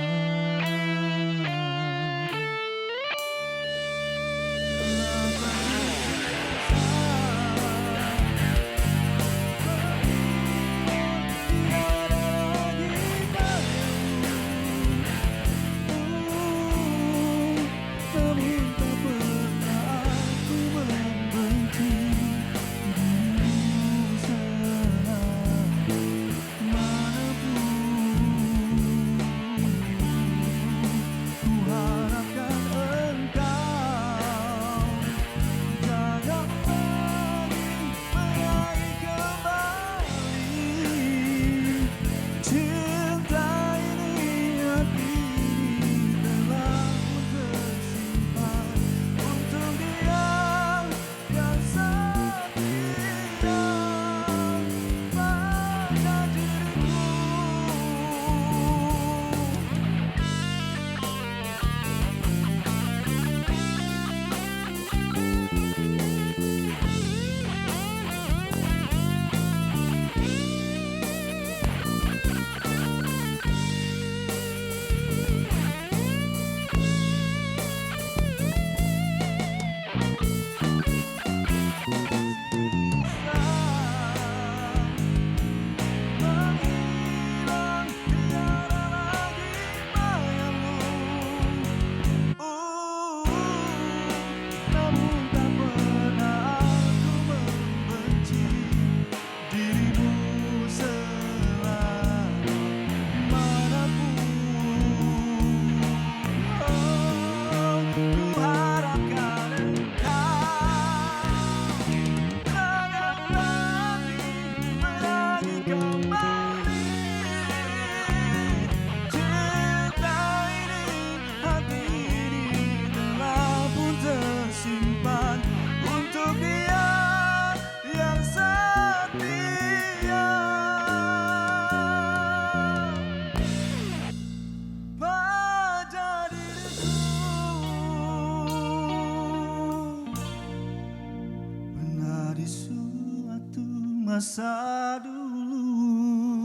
masa dulu.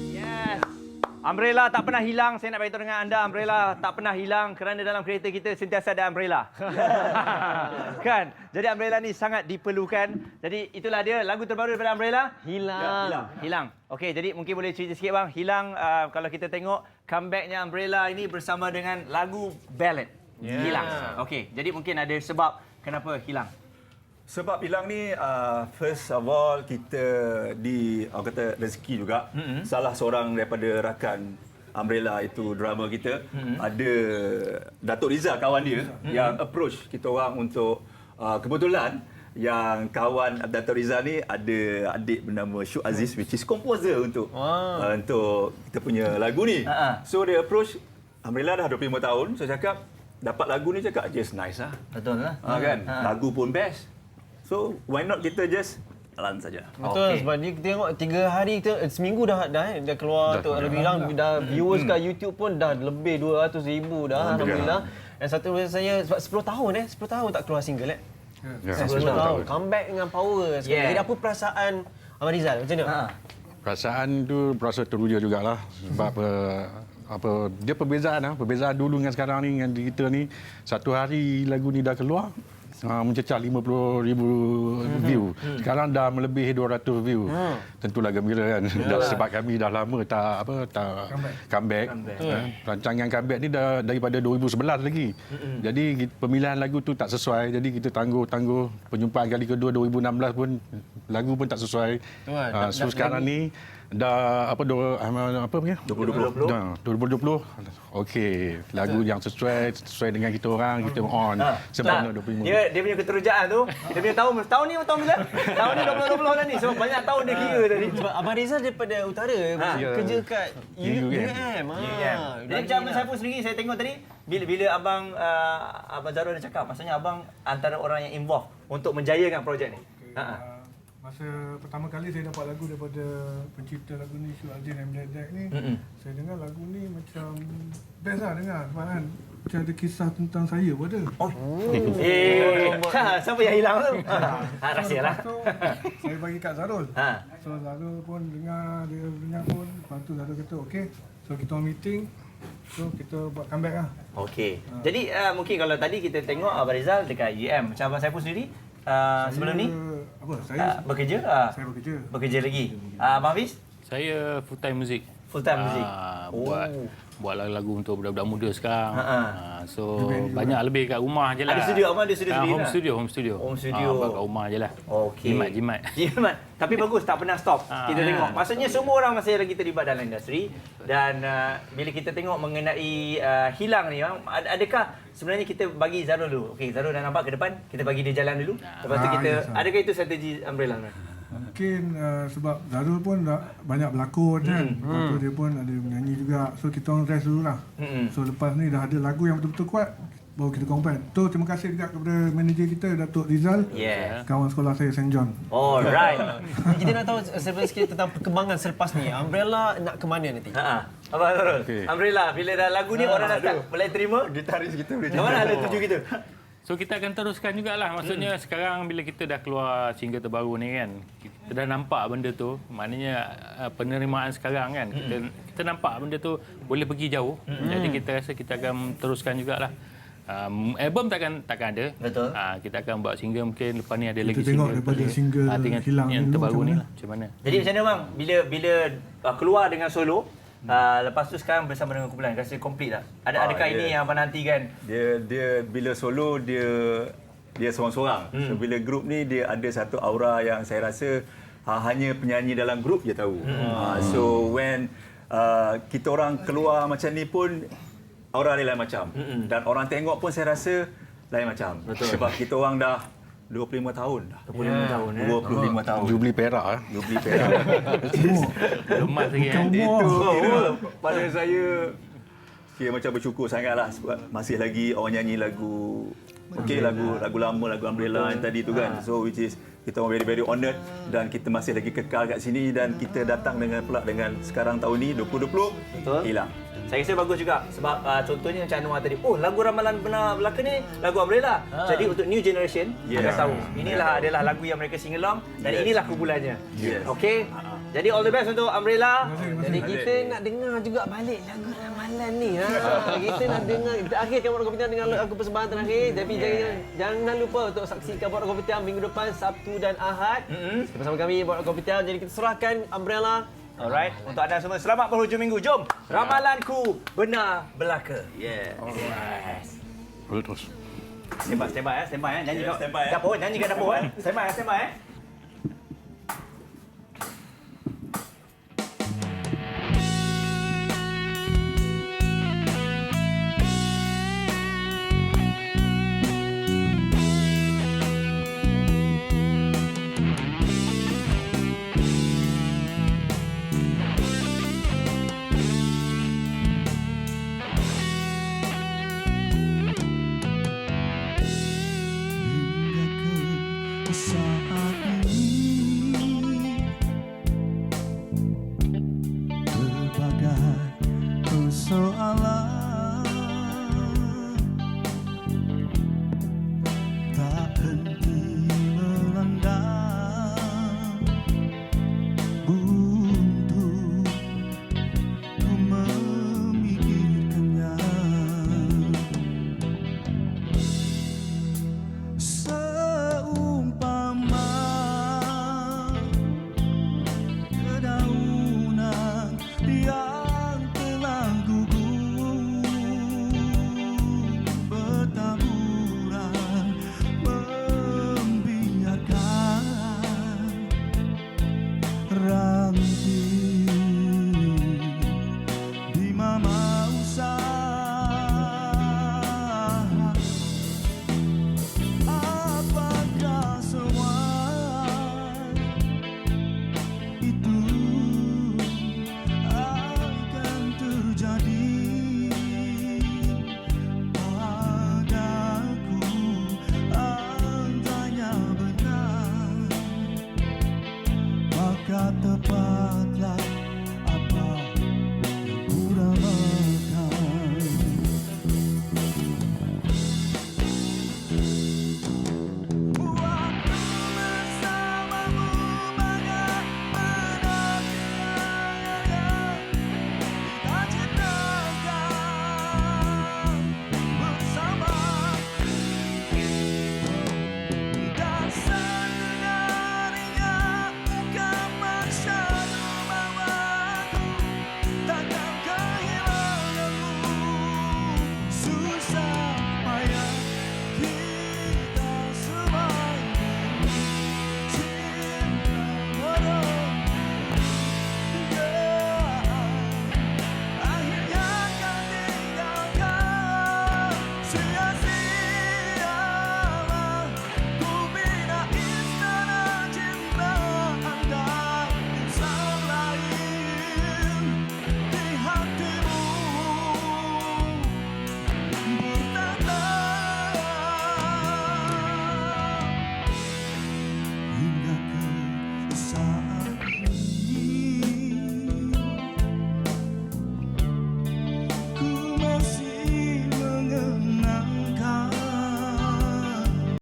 Yes. Umbrella tak pernah hilang. Saya nak beritahu dengan anda, umbrella tak pernah hilang kerana dalam kereta kita sentiasa ada umbrella. Kan? Jadi umbrella ni sangat diperlukan. Jadi itulah dia lagu terbaru daripada Umbrella. Hilang. Okey, jadi mungkin boleh cerita sikit bang. Hilang kalau kita tengok comebacknya Umbrella ini bersama dengan lagu ballad. Hilang. Okey, jadi mungkin ada sebab kenapa hilang. Sebab hilang ni, first of all, kita orang kata rezeki juga. Salah seorang daripada rakan Umbrella itu drama kita, ada Datuk Rizal kawan dia yang approach kita orang untuk kebetulan yang kawan Datuk Rizal ni ada adik bernama Syuk Aziz which is composer untuk kita punya lagu ni. So dia approach Umbrella dah 25 tahun. So cakap dapat lagu ni, cakap just nice lah. Betul lah. Kan? Lagu pun best. So why not kita just jalan saja. Betul, sebab ni kita tengok 3 hari seminggu dah keluar tu. Kalau bilang dah viewers kat YouTube pun dah lebih 200,000 dah alhamdulillah. Dan satu saya sebab 10 tahun tak keluar single 10 tahun. Comeback dengan power sekali. Jadi apa perasaan Abang Rizal macam mana? Perasaan tu berasa teruja jugalah sebab dia perbezaan dulu dengan sekarang ni dengan kita ni. Satu hari lagu ni dah keluar mencecah 50,000 view. Sekarang dah melebihi 200 view. Tentulah gembira kan. Sebab kami dah lama tak comeback. Rancangan comeback ni dah daripada 2011 lagi. Jadi pemilihan lagu tu tak sesuai. Jadi kita tangguh perjumpaan kali kedua 2016 pun lagu pun tak sesuai. So sekarang ni dah 2020. Okey, lagu yang sesuai dengan kita orang, kita on sempena 25. Dia punya keterujaan tu, dia punya tahun ni tahun bila? Tahun ni 2020 dah ni. So banyak tahun dia kira tadi. Sebab Abang Rizal daripada utara kerja kat UM. Jadi macam saya pun sendiri saya tengok tadi bila abang Zarul dah cakap, maksudnya abang antara orang yang involve untuk menjayakan projek ni. Masa pertama kali saya dapat lagu daripada pencipta lagu ni, Syuk Aziz and Black ni, saya dengar lagu ni macam best lah dengar sebab kan macam ada kisah tentang saya pun ada. Siapa yang hilang tu? Rahsialah. Saya bagi kat Zarul. So Zarul pun dengar, dia dengar pun, lepas tu Zarul kata okey. So kita meeting, so kita buat comeback lah. Okey. Jadi mungkin kalau tadi kita tengok Abang Rizal dekat UM, macam abang saya pun sendiri sebelum ni saya bekerja? Saya bekerja. Bekerja lagi. Abang Hafiz? Saya full time music. Full time music. Buat lagu untuk budak-budak muda sekarang. So banyak lebih kat rumah je lah. Ada studio apa? Ada studio sendiri? Home studio. Buat kat rumah je lah. Okey. Jimat. Tapi bagus, tak pernah stop. Kita tengok. Maksudnya semua orang masih lagi terlibat dalam industri. Dan bila kita tengok mengenai hilang ni, adakah sebenarnya kita bagi Zarul dulu? Okey, Zarul dah nampak ke depan, kita bagi dia jalan dulu. Lepas tu kita, adakah itu strategi Umbrella? Mungkin sebab Zarul pun dah banyak berlakon kan. Lepas tu dia pun ada menyanyi juga. So kita orang rest dulu lah. So lepas ni dah ada lagu yang betul-betul kuat, baru kita combine. Tu terima kasih juga kepada manager kita Datuk Rizal. Kawan sekolah saya St. John. Alright. Kita nak tahu sikit tentang perkembangan selepas ni. Umbrella nak ke mana nanti? Abang Zarul, Umbrella bila dah lagu ni orang dah start boleh terima? Gitaris kita boleh terima. Mana ada tuju kita? So kita akan teruskan jugalah. Maksudnya sekarang bila kita dah keluar single terbaru ni kan, kita dah nampak benda tu, maknanya penerimaan sekarang kan, kita nampak benda tu boleh pergi jauh. Jadi kita rasa kita akan teruskan jugalah. Album takkan ada. Betul. Kita akan buat single mungkin lepas ni ada kita lagi tengok daripada single hilang yang terbaru ni lah. Macam mana? Jadi macam mana bang? Bila keluar dengan solo, lepas tu sekarang bersama dengan kumpulan, rasa komplit tak? Adakah ini yang abang nantikan? Dia bila solo dia seorang-seorang. So bila grup ni dia ada satu aura yang saya rasa hanya penyanyi dalam grup je tahu. So when kita orang keluar macam ni pun aura dia lain macam. Dan orang tengok pun saya rasa lain macam. Betul. Sebab kita orang dah 25 tahun dah. 25 tahun 25 tahun. Jubli perak Jubli perak. Lemas lagi Itu pada saya kira macam bersyukur sangatlah sebab masih lagi orang nyanyi lagu lagu lama, lagu Umbrella yang tadi tu kan. So which is kita very very honoured dan kita masih lagi kekal kat sini dan kita datang dengan sekarang tahun ni 2020 hilang. Saya rasa bagus juga sebab contohnya macam Anwar tadi. Oh, lagu Ramalan Benar Belaka ni lagu Umbrella. Jadi untuk new generation akan tahu. Inilah adalah lagu yang mereka sing along dan inilah kumpulannya. Okey. Jadi all the best untuk Umbrella. Jadi kita nak dengar juga balik lagu Ramalan ni. Kita nak dengar. Kita akhirkan Borak Kopitiam dengan lagu persembahan terakhir. Tapi jangan lupa untuk saksikan Borak Kopitiam minggu depan Sabtu dan Ahad. Bersama kami Borak Kopitiam. Jadi kita serahkan Umbrella. Alright, untuk anda semua selamat berhujung minggu. Jom, Ramalanku Benar Belaka. Yeah. Alright. Boleh terus. Standby. Nyanyi kat dapur, nyanyi kat dapur. Standby.